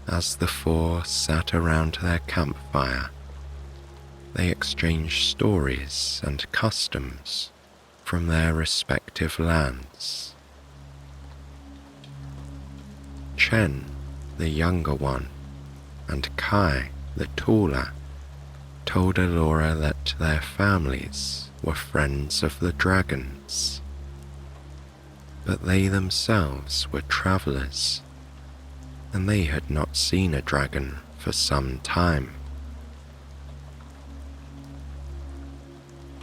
As the four sat around their campfire, they exchanged stories and customs from their respective lands. Chen, the younger one, and Kai, the taller, told Elora that their families were friends of the dragons, but they themselves were travelers, and they had not seen a dragon for some time.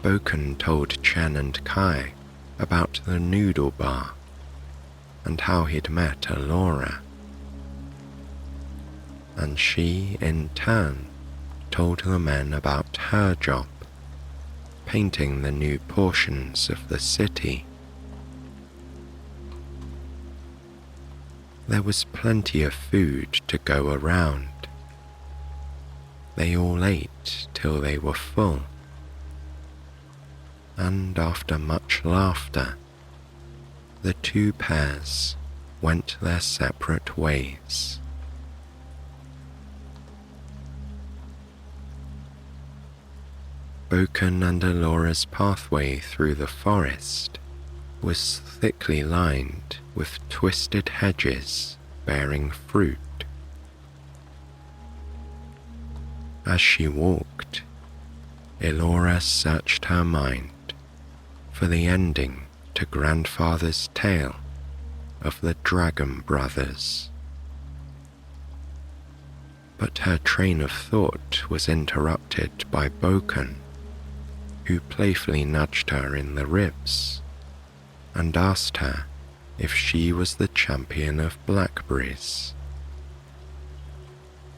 Bōken told Chen and Kai about the noodle bar and how he'd met Elora, and she in turn told the men about her job, painting the new portions of the city. There was plenty of food to go around. They all ate till they were full, and after much laughter, the two pairs went their separate ways. Bōken and Elora's pathway through the forest was thickly lined with twisted hedges bearing fruit. As she walked, Elora searched her mind for the ending to Grandfather's tale of the Dragon Brothers. But her train of thought was interrupted by Bōken, who playfully nudged her in the ribs and asked her if she was the champion of blackberries.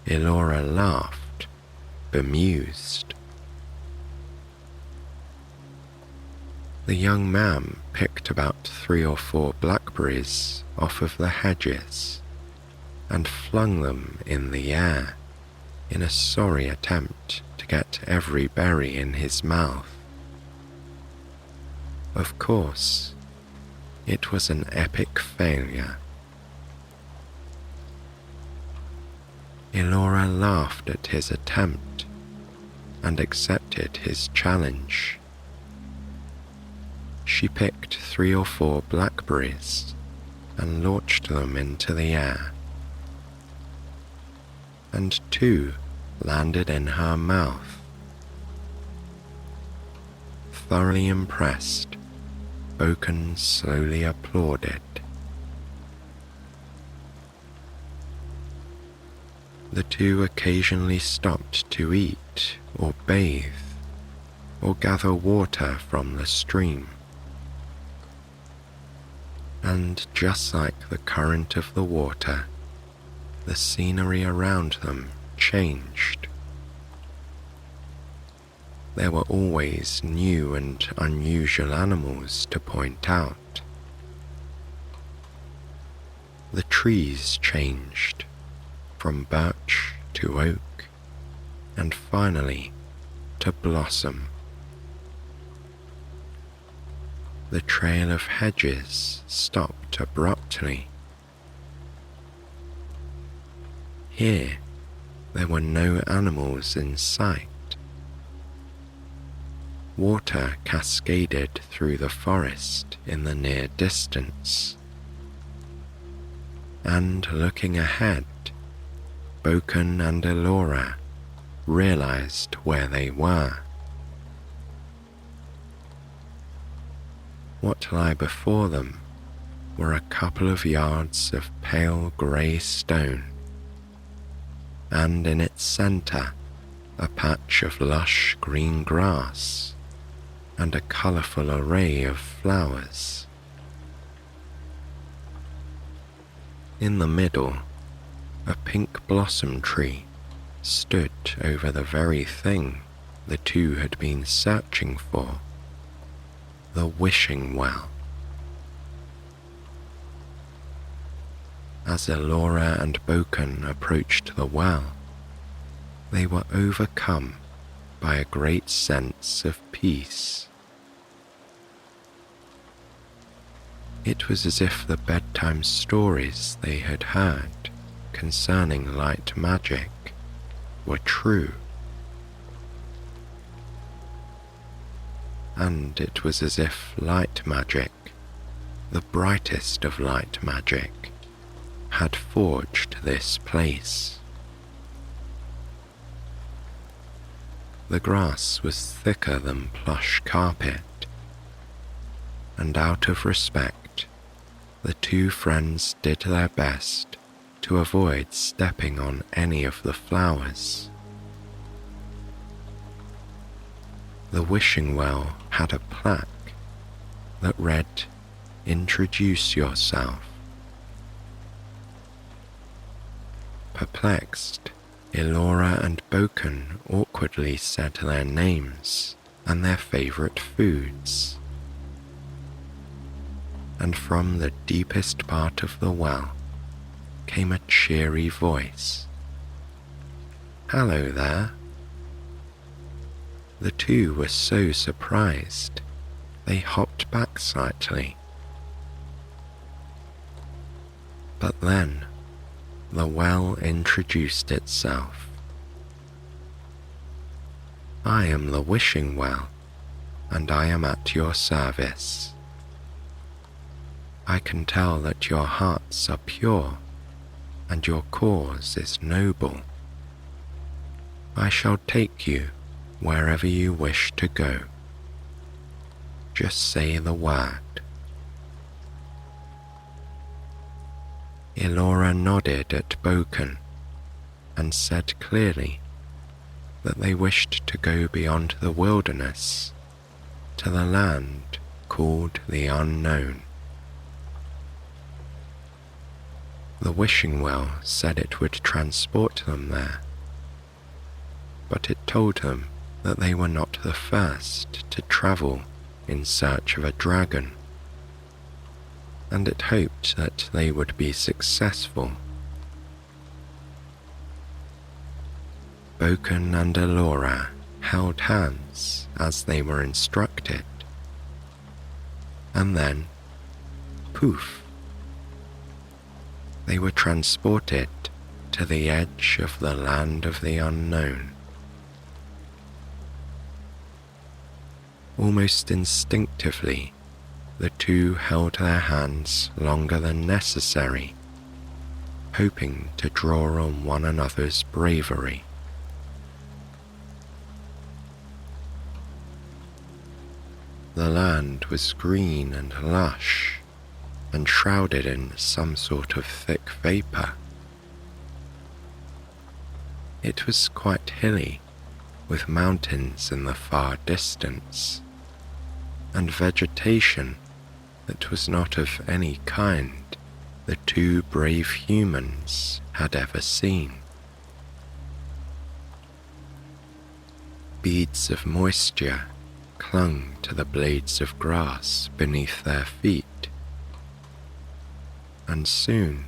Elora laughed, bemused. The young man picked about 3 or 4 blackberries off of the hedges and flung them in the air in a sorry attempt to get every berry in his mouth. Of course, it was an epic failure. Elora laughed at his attempt and accepted his challenge. She picked 3 or 4 blackberries and launched them into the air, and 2 landed in her mouth. Thoroughly impressed, Bōken slowly applauded. The two occasionally stopped to eat or bathe or gather water from the stream. And just like the current of the water, the scenery around them changed. There were always new and unusual animals to point out. The trees changed from birch to oak, and finally to blossom. The trail of hedges stopped abruptly. Here, there were no animals in sight. Water cascaded through the forest in the near distance. And looking ahead, Bōken and Elora realized where they were. What lay before them were a couple of yards of pale grey stone, and in its centre a patch of lush green grass and a colourful array of flowers. In the middle, a pink blossom tree stood over the very thing the two had been searching for, the wishing well. As Elora and Bōken approached the well, they were overcome by a great sense of peace. It was as if the bedtime stories they had heard concerning light magic were true. And it was as if light magic, the brightest of light magic, had forged this place. The grass was thicker than plush carpet, and out of respect, the two friends did their best to avoid stepping on any of the flowers. The wishing well had a plaque that read, "Introduce yourself." Perplexed, Elora and Bōken awkwardly said their names and their favourite foods. And from the deepest part of the well came a cheery voice. "Hello there." The two were so surprised, they hopped back slightly. But then, the well introduced itself. "I am the wishing well, and I am at your service. I can tell that your hearts are pure, and your cause is noble. I shall take you wherever you wish to go. Just say the word." Elora nodded at Bōken and said clearly that they wished to go beyond the wilderness to the land called the Unknown. The wishing well said it would transport them there, but it told them that they were not the first to travel in search of a dragon, and it hoped that they would be successful. Bōken and Elora held hands as they were instructed, and then, poof, they were transported to the edge of the land of the unknown. Almost instinctively, the two held their hands longer than necessary, hoping to draw on one another's bravery. The land was green and lush, and shrouded in some sort of thick vapour. It was quite hilly, with mountains in the far distance, and vegetation that was not of any kind the two brave humans had ever seen. Beads of moisture clung to the blades of grass beneath their feet, and soon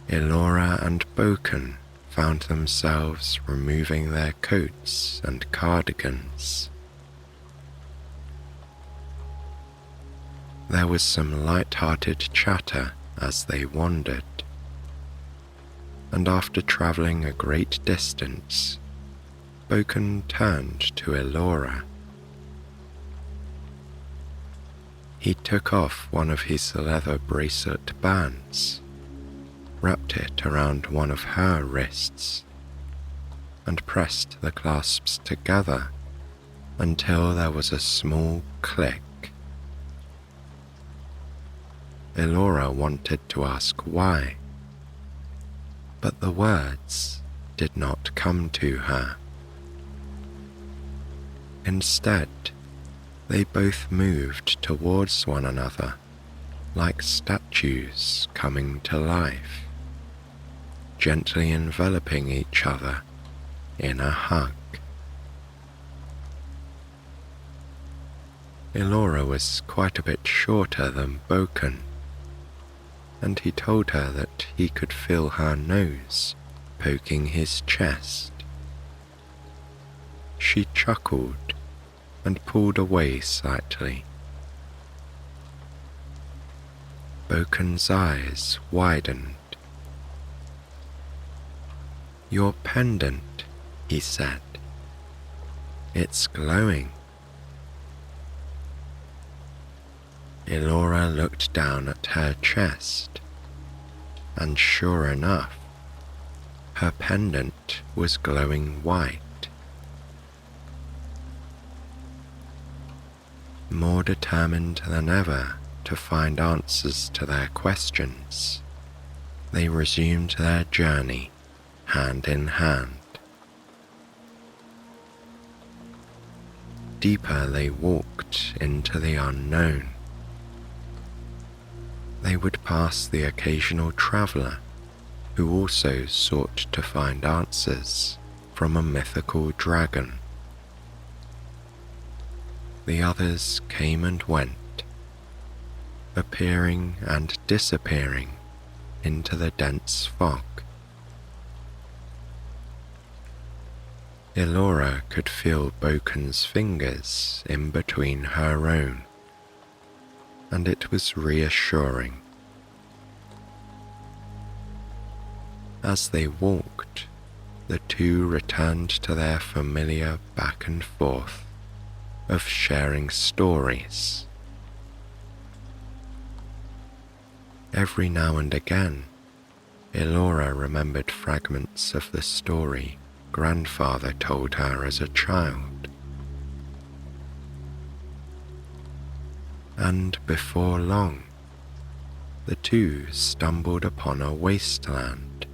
Elora and Bōken found themselves removing their coats and cardigans. There was some light-hearted chatter as they wandered, and after travelling a great distance, Bōken turned to Elora. He took off one of his leather bracelet bands, wrapped it around one of her wrists, and pressed the clasps together until there was a small click. Elora wanted to ask why, but the words did not come to her. Instead, they both moved towards one another like statues coming to life, gently enveloping each other in a hug. Elora was quite a bit shorter than Bōken, and he told her that he could feel her nose poking his chest. She chuckled and pulled away slightly. Bōken's eyes widened. "Your pendant," he said. "It's glowing." Elora looked down at her chest, and sure enough, her pendant was glowing white. More determined than ever to find answers to their questions, they resumed their journey hand in hand. Deeper they walked into the unknown. They would pass the occasional traveller who also sought to find answers from a mythical dragon. The others came and went, appearing and disappearing into the dense fog. Elora could feel Bōken's fingers in between her own, and it was reassuring. As they walked, the two returned to their familiar back and forth of sharing stories. Every now and again, Elora remembered fragments of the story grandfather told her as a child. And before long, the two stumbled upon a wasteland,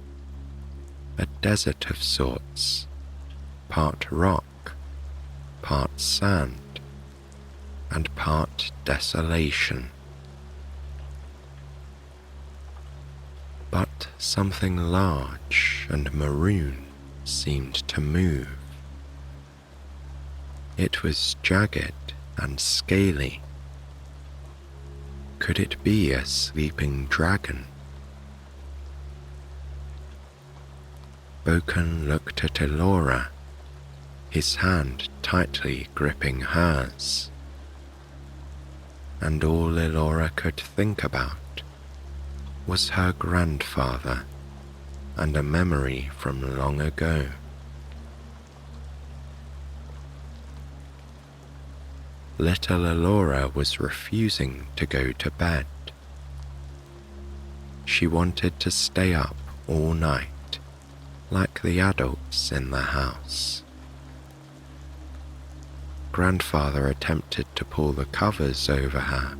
a desert of sorts, part rock, part sand, and part desolation. But something large and maroon seemed to move. It was jagged and scaly. Could it be a sleeping dragon? Bōken looked at Elora, his hand tightly gripping hers, and all Elora could think about was her grandfather and a memory from long ago. Little Elora was refusing to go to bed. She wanted to stay up all night, like the adults in the house. Grandfather attempted to pull the covers over her,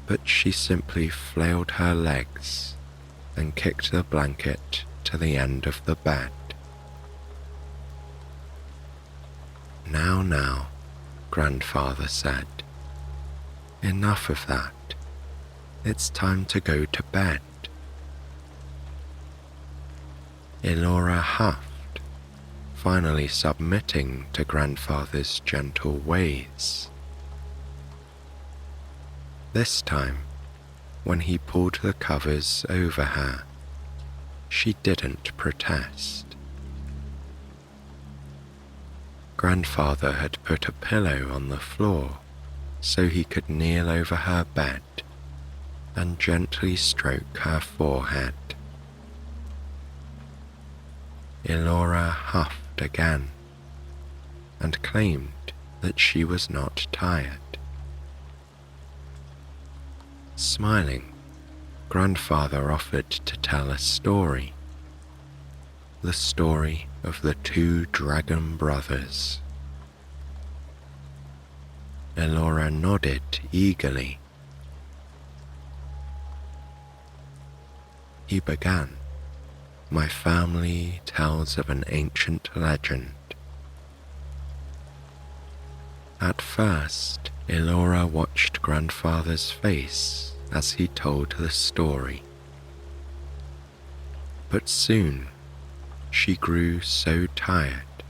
but she simply flailed her legs and kicked the blanket to the end of the bed. Now, Grandfather said. Enough of that. It's time to go to bed. Elora huffed, finally submitting to Grandfather's gentle ways. This time, when he pulled the covers over her, she didn't protest. Grandfather had put a pillow on the floor so he could kneel over her bed and gently stroke her forehead. Elora huffed again and claimed that she was not tired. Smiling, Grandfather offered to tell a story. The story of the two dragon brothers. Elora nodded eagerly. He began, "My family tells of an ancient legend." At first, Elora watched grandfather's face as he told the story. But soon, she grew so tired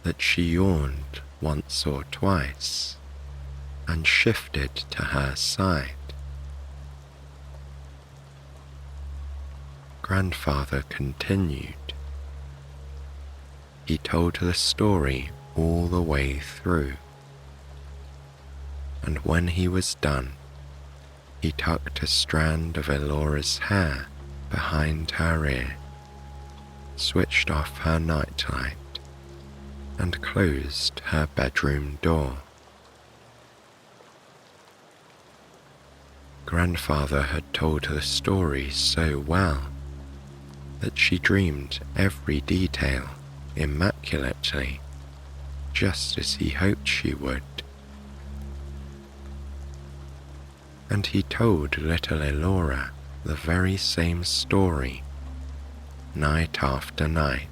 that she yawned once or twice and shifted to her side. Grandfather continued. He told the story all the way through, and when he was done, he tucked a strand of Elora's hair behind her ear, switched off her nightlight, and closed her bedroom door. Grandfather had told the story so well that she dreamed every detail immaculately, just as he hoped she would. And he told little Elora the very same story, night after night.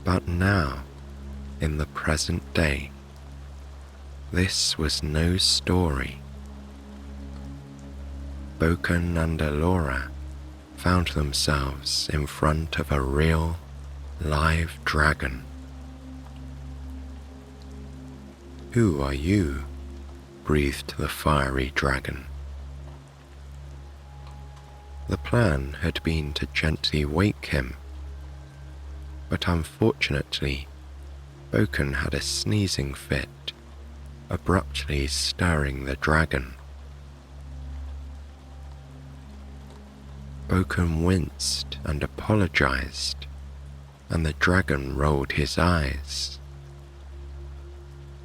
But now, in the present day, this was no story. Bōken and Elora found themselves in front of a real, live dragon. "Who are you?" breathed the fiery dragon. The plan had been to gently wake him, but unfortunately, Bōken had a sneezing fit, abruptly stirring the dragon. Bōken winced and apologized, and the dragon rolled his eyes.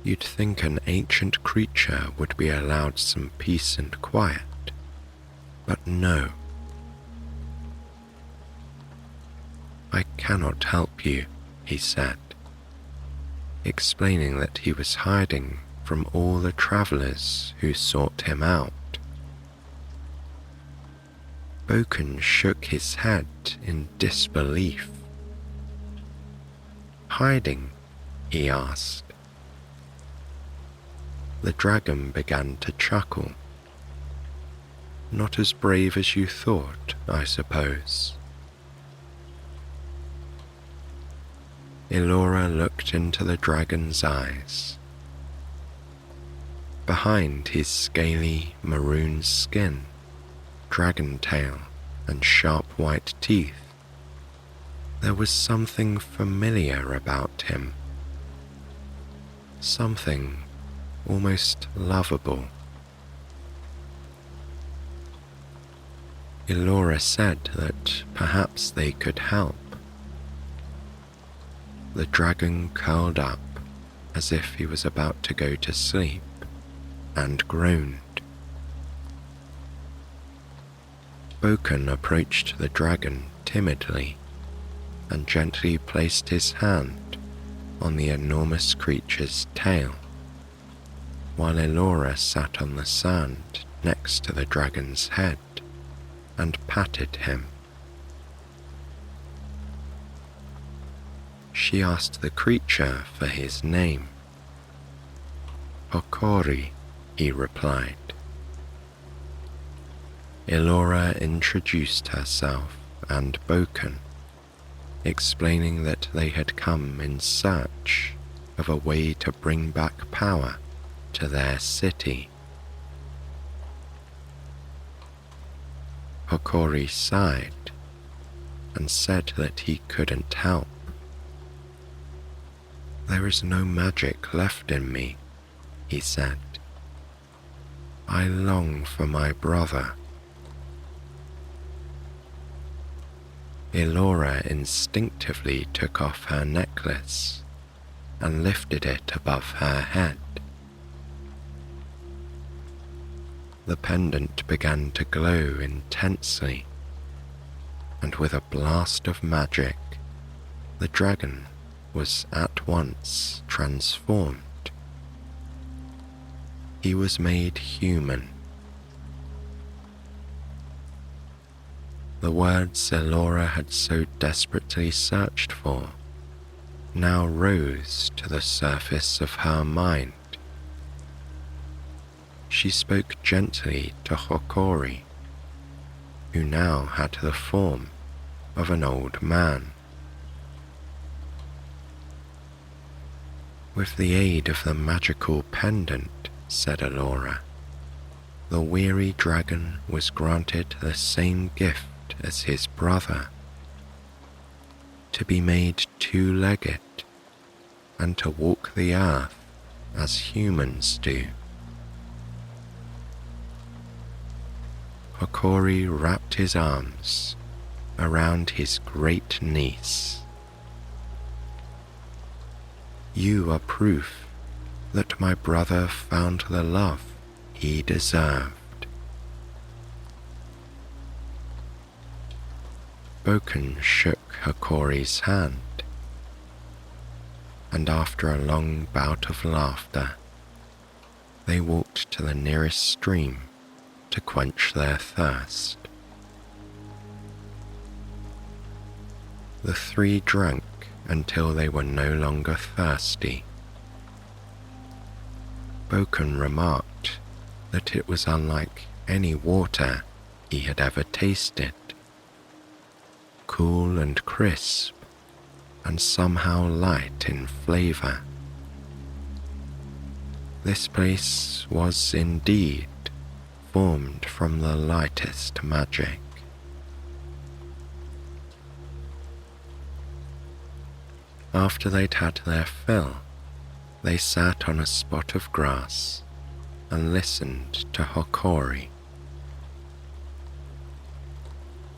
You'd think an ancient creature would be allowed some peace and quiet, but no. "I cannot help you," he said, explaining that he was hiding from all the travelers who sought him out. Bōken shook his head in disbelief. "Hiding?" he asked. The dragon began to chuckle. "Not as brave as you thought, I suppose." Elora looked into the dragon's eyes. Behind his scaly maroon skin, dragon tail, and sharp white teeth, there was something familiar about him. Something almost lovable. Elora said that perhaps they could help. The dragon curled up as if he was about to go to sleep and groaned. Bōken approached the dragon timidly and gently placed his hand on the enormous creature's tail, while Elora sat on the sand next to the dragon's head and patted him. She asked the creature for his name. "Hokori," he replied. Elora introduced herself and Bōken, explaining that they had come in search of a way to bring back power to their city. Hokori sighed and said that he couldn't help. "There is no magic left in me," he said. "I long for my brother." Elora instinctively took off her necklace and lifted it above her head. The pendant began to glow intensely, and with a blast of magic, the dragon was at once transformed. He was made human The words Elora had so desperately searched for now rose to the surface of her mind. She spoke gently to Hokori, who now had the form of an old man. With the aid of the magical pendant, said Elora, the weary dragon was granted the same gift as his brother, to be made two-legged and to walk the earth as humans do. Hokori wrapped his arms around his great niece. You are proof that my brother found the love he deserved. Bōken shook Hokori's hand, and after a long bout of laughter, they walked to the nearest stream to quench their thirst. The three drank until they were no longer thirsty. Bōken remarked that it was unlike any water he had ever tasted, cool and crisp, and somehow light in flavor. This place was indeed formed from the lightest magic. After they'd had their fill, they sat on a spot of grass and listened to Hokori.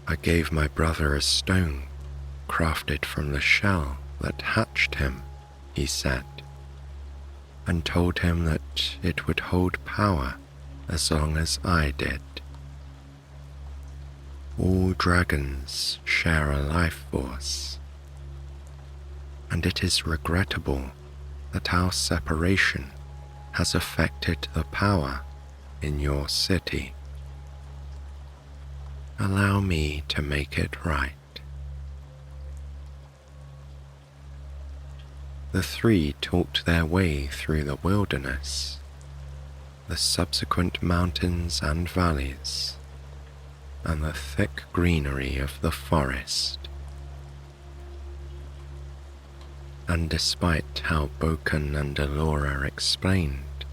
I gave my brother a stone crafted from the shell that hatched him, he said, and told him that it would hold power as long as I did. All dragons share a life force, and it is regrettable that our separation has affected the power in your city. Allow me to make it right. The three talked their way through the wilderness, the subsequent mountains and valleys, and the thick greenery of the forest. And despite how Bōken and Elora explained,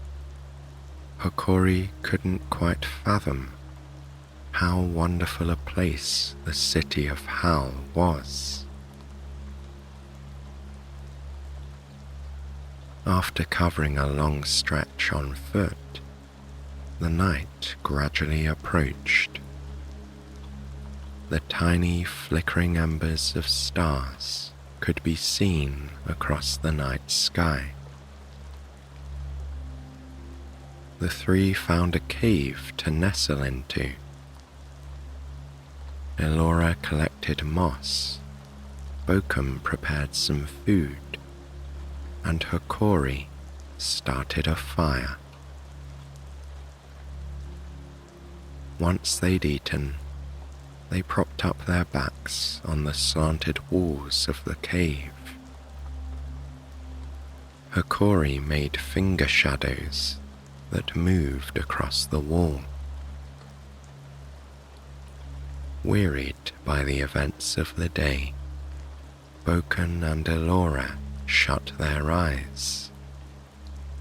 Hokori couldn't quite fathom how wonderful a place the City of Howl was. After covering a long stretch on foot, the night gradually approached. The tiny flickering embers of stars could be seen across the night sky. The three found a cave to nestle into. Elora collected moss, Bōken prepared some food, and Hokori started a fire. Once they'd eaten, they propped up their backs on the slanted walls of the cave. Hokori made finger shadows that moved across the wall. Wearied by the events of the day, Bōken and Elora shut their eyes,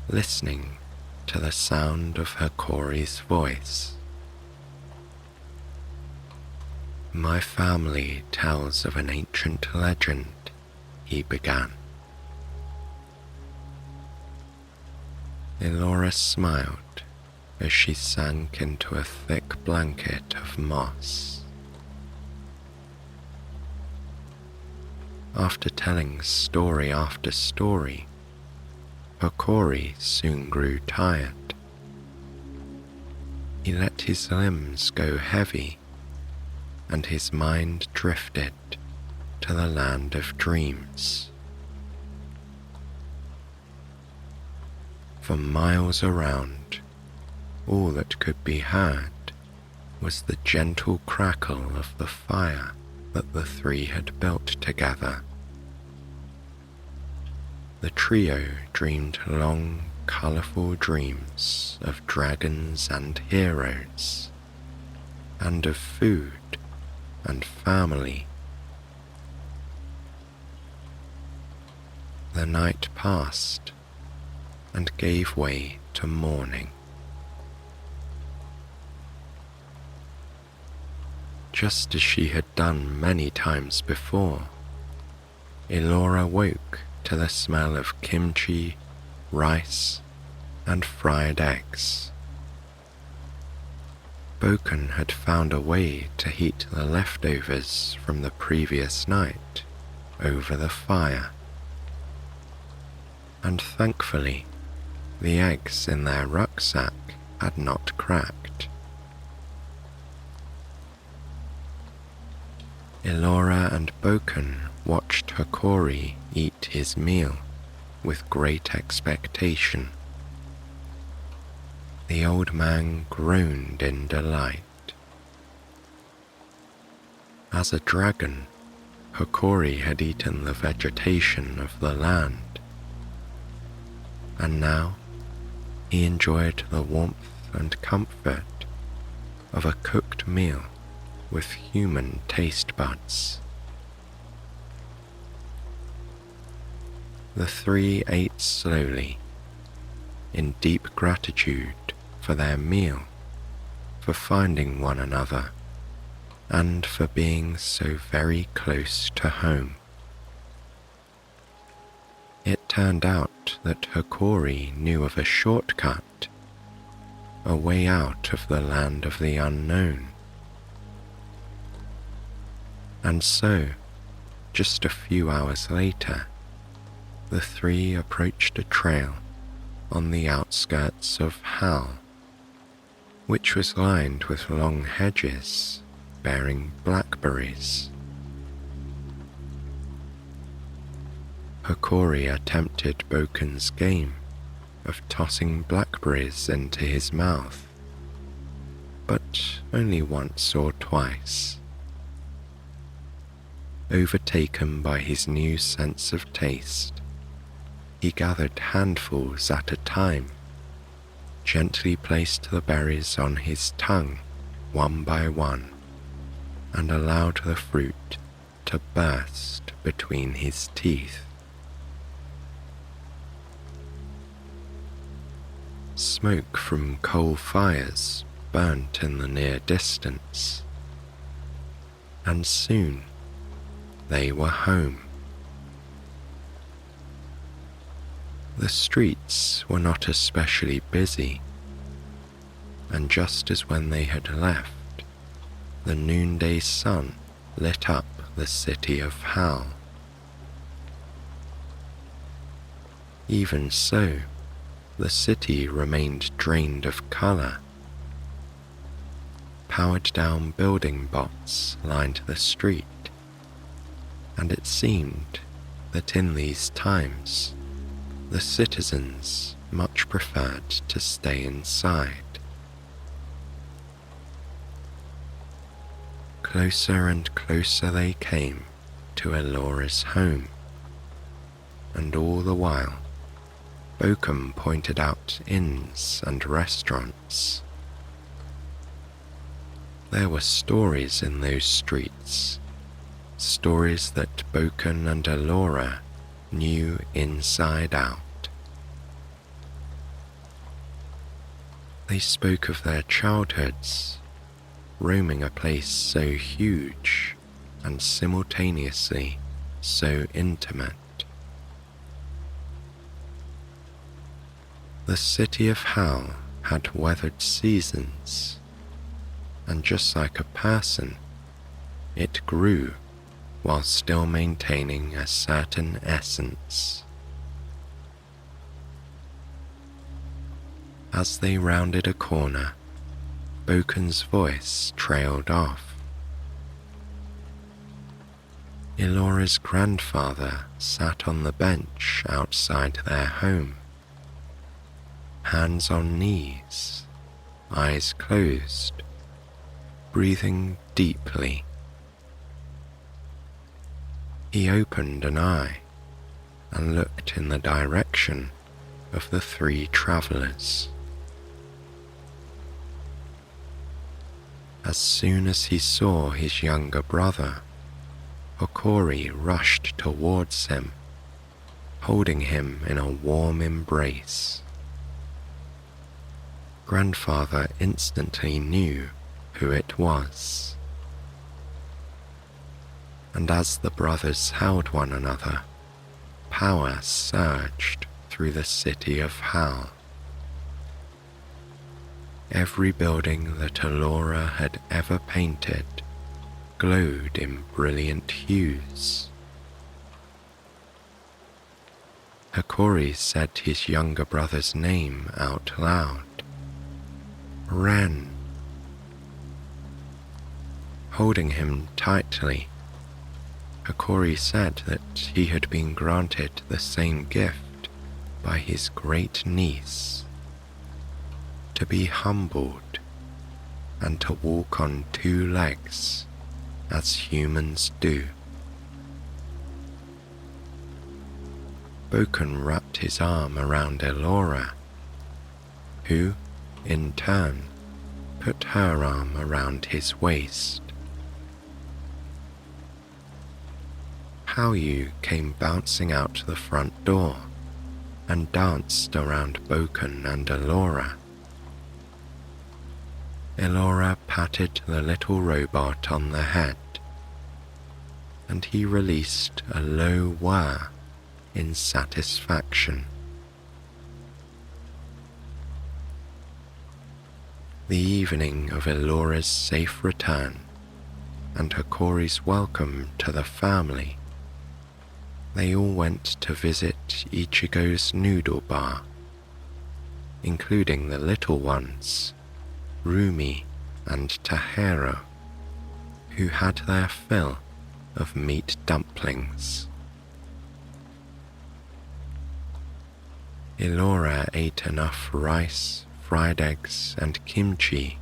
listening to the sound of Hokori's voice. My family tells of an ancient legend, he began. Elora smiled as she sank into a thick blanket of moss. After telling story after story, Hokori soon grew tired. He let his limbs go heavy, and his mind drifted to the land of dreams. For miles around, all that could be heard was the gentle crackle of the fire that the three had built together. The trio dreamed long, colourful dreams of dragons and heroes, and of food and family. The night passed and gave way to morning. Just as she had done many times before, Elora woke to the smell of kimchi, rice, and fried eggs. Bōken had found a way to heat the leftovers from the previous night over the fire, and thankfully the eggs in their rucksack had not cracked. Elora and Bōken watched Hokori eat his meal with great expectation. The old man groaned in delight. As a dragon, Hokori had eaten the vegetation of the land, and now he enjoyed the warmth and comfort of a cooked meal with human taste buds. The three ate slowly, in deep gratitude for their meal, for finding one another, and for being so very close to home. It turned out that Hokori knew of a shortcut, a way out of the land of the unknown. And so, just a few hours later, the three approached a trail on the outskirts of Howl, which was lined with long hedges bearing blackberries. Hokori attempted Bōken's game of tossing blackberries into his mouth, but only once or twice. Overtaken by his new sense of taste, he gathered handfuls at a time, gently placed the berries on his tongue one by one, and allowed the fruit to burst between his teeth. Smoke from coal fires burnt in the near distance, and soon they were home. The streets were not especially busy, and just as when they had left, the noonday sun lit up the city of Howl. Even so, the city remained drained of colour. Powered-down building bots lined the street, and it seemed that in these times the citizens much preferred to stay inside. Closer and closer they came to Elora's home, and all the while Bōken pointed out inns and restaurants. There were stories in those streets, stories that Bōken and Elora knew inside out. They spoke of their childhoods, roaming a place so huge and simultaneously so intimate. The city of Howl had weathered seasons, and just like a person, it grew while still maintaining a certain essence. As they rounded a corner, Bōken's voice trailed off. Elora's grandfather sat on the bench outside their home, hands on knees, eyes closed, breathing deeply. He opened an eye and looked in the direction of the three travelers. As soon as he saw his younger brother, Hokori rushed towards him, holding him in a warm embrace. Grandfather instantly knew who it was, and as the brothers held one another, power surged through the City of Howl. Every building that Elora had ever painted glowed in brilliant hues. Hokori said his younger brother's name out loud. Ren. Holding him tightly, Hokori said that he had been granted the same gift by his great niece, to be humbled and to walk on two legs as humans do. Bōken wrapped his arm around Elora, who, in turn, put her arm around his waist. Howyu came bouncing out the front door and danced around Bōken and Elora. Elora patted the little robot on the head, and he released a low whir in satisfaction. The evening of Elora's safe return and Hokori's welcome to the family, they all went to visit Ichigo's noodle bar, including the little ones, Rumi and Tahero, who had their fill of meat dumplings. Elora ate enough rice, fried eggs and kimchi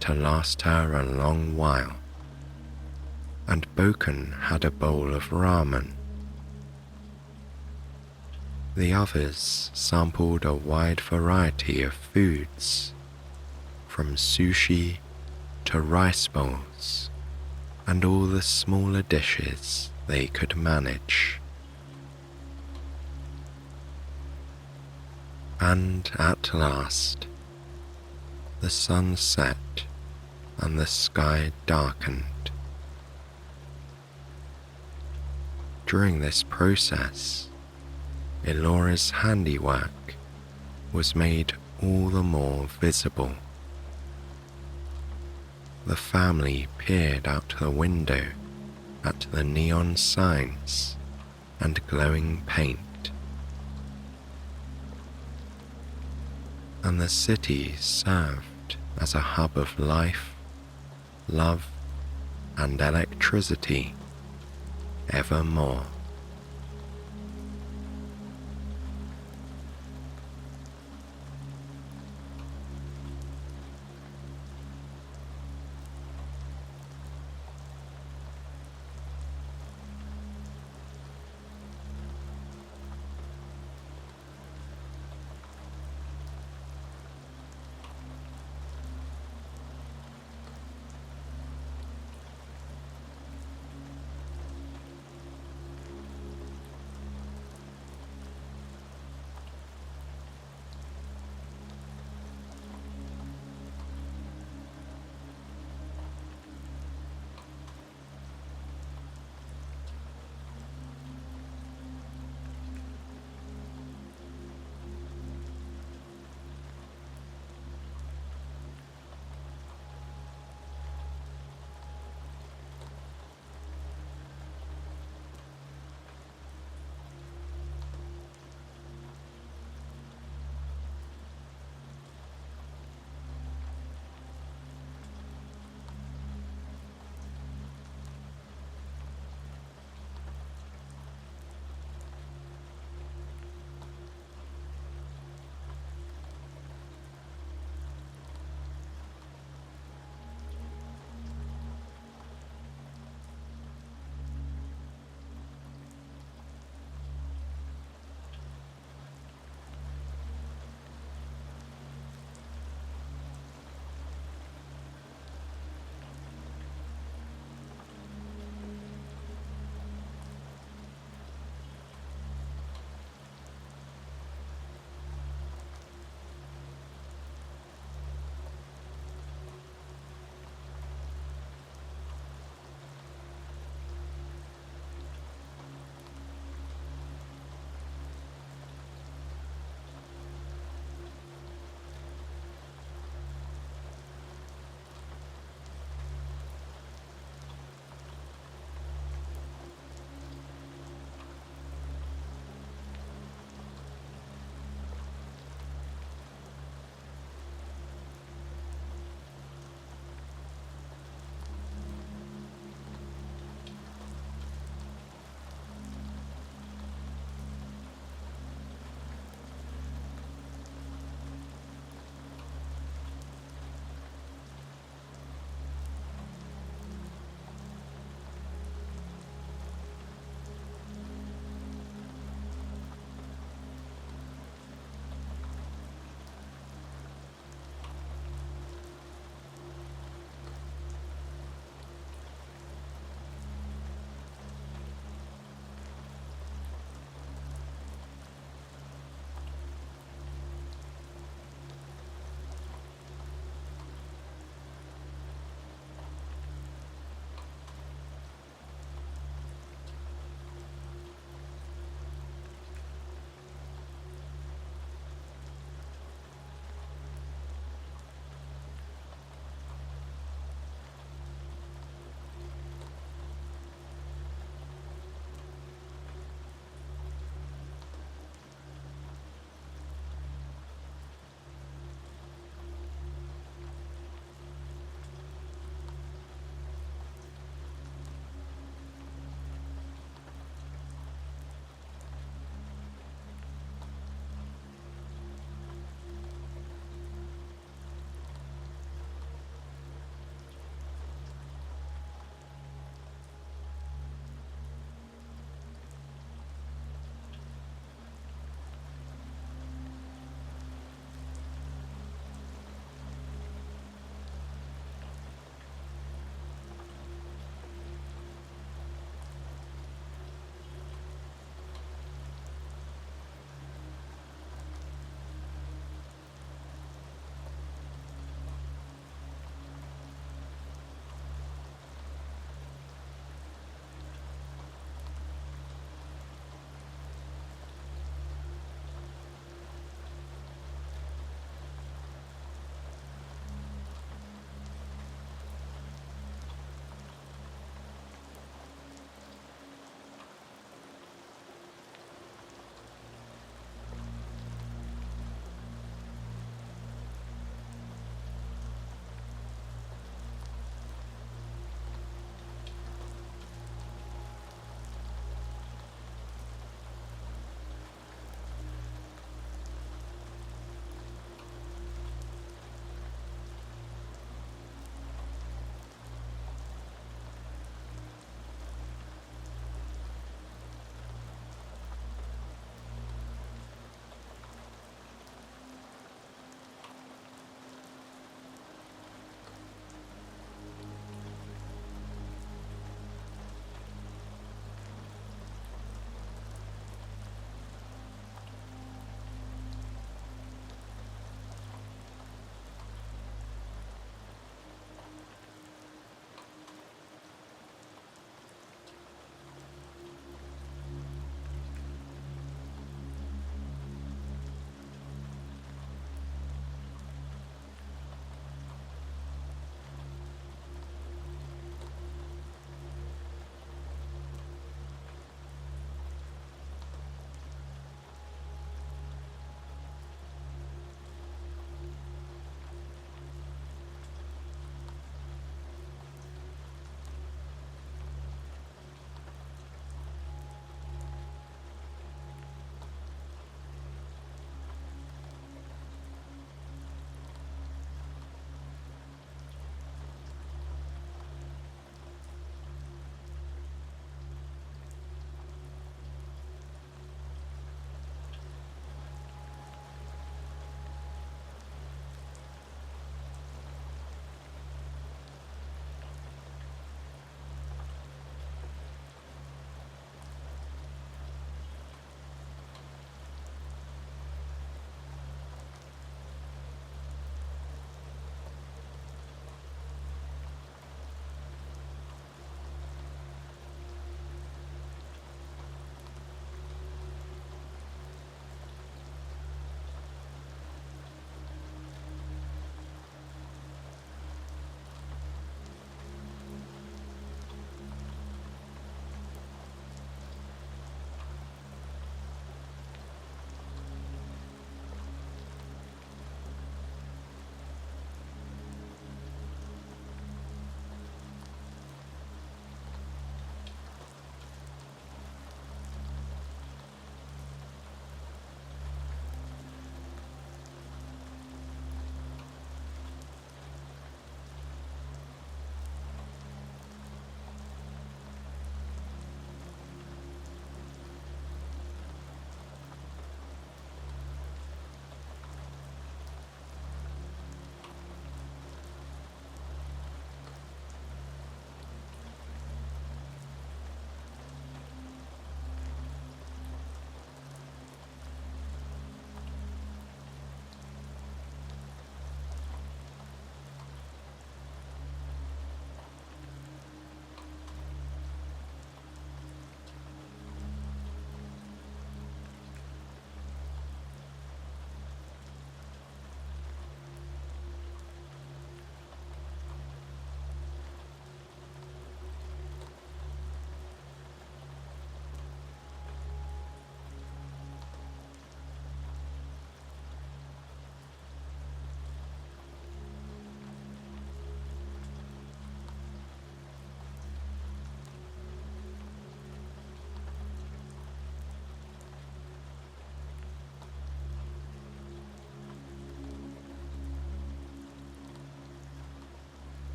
to last her a long while, and Bōken had a bowl of ramen. The others sampled a wide variety of foods, from sushi to rice bowls, and all the smaller dishes they could manage. And at last, the sun set and the sky darkened. During this process, Elora's handiwork was made all the more visible. The family peered out the window at the neon signs and glowing paint, and the city served as a hub of life, love, and electricity evermore.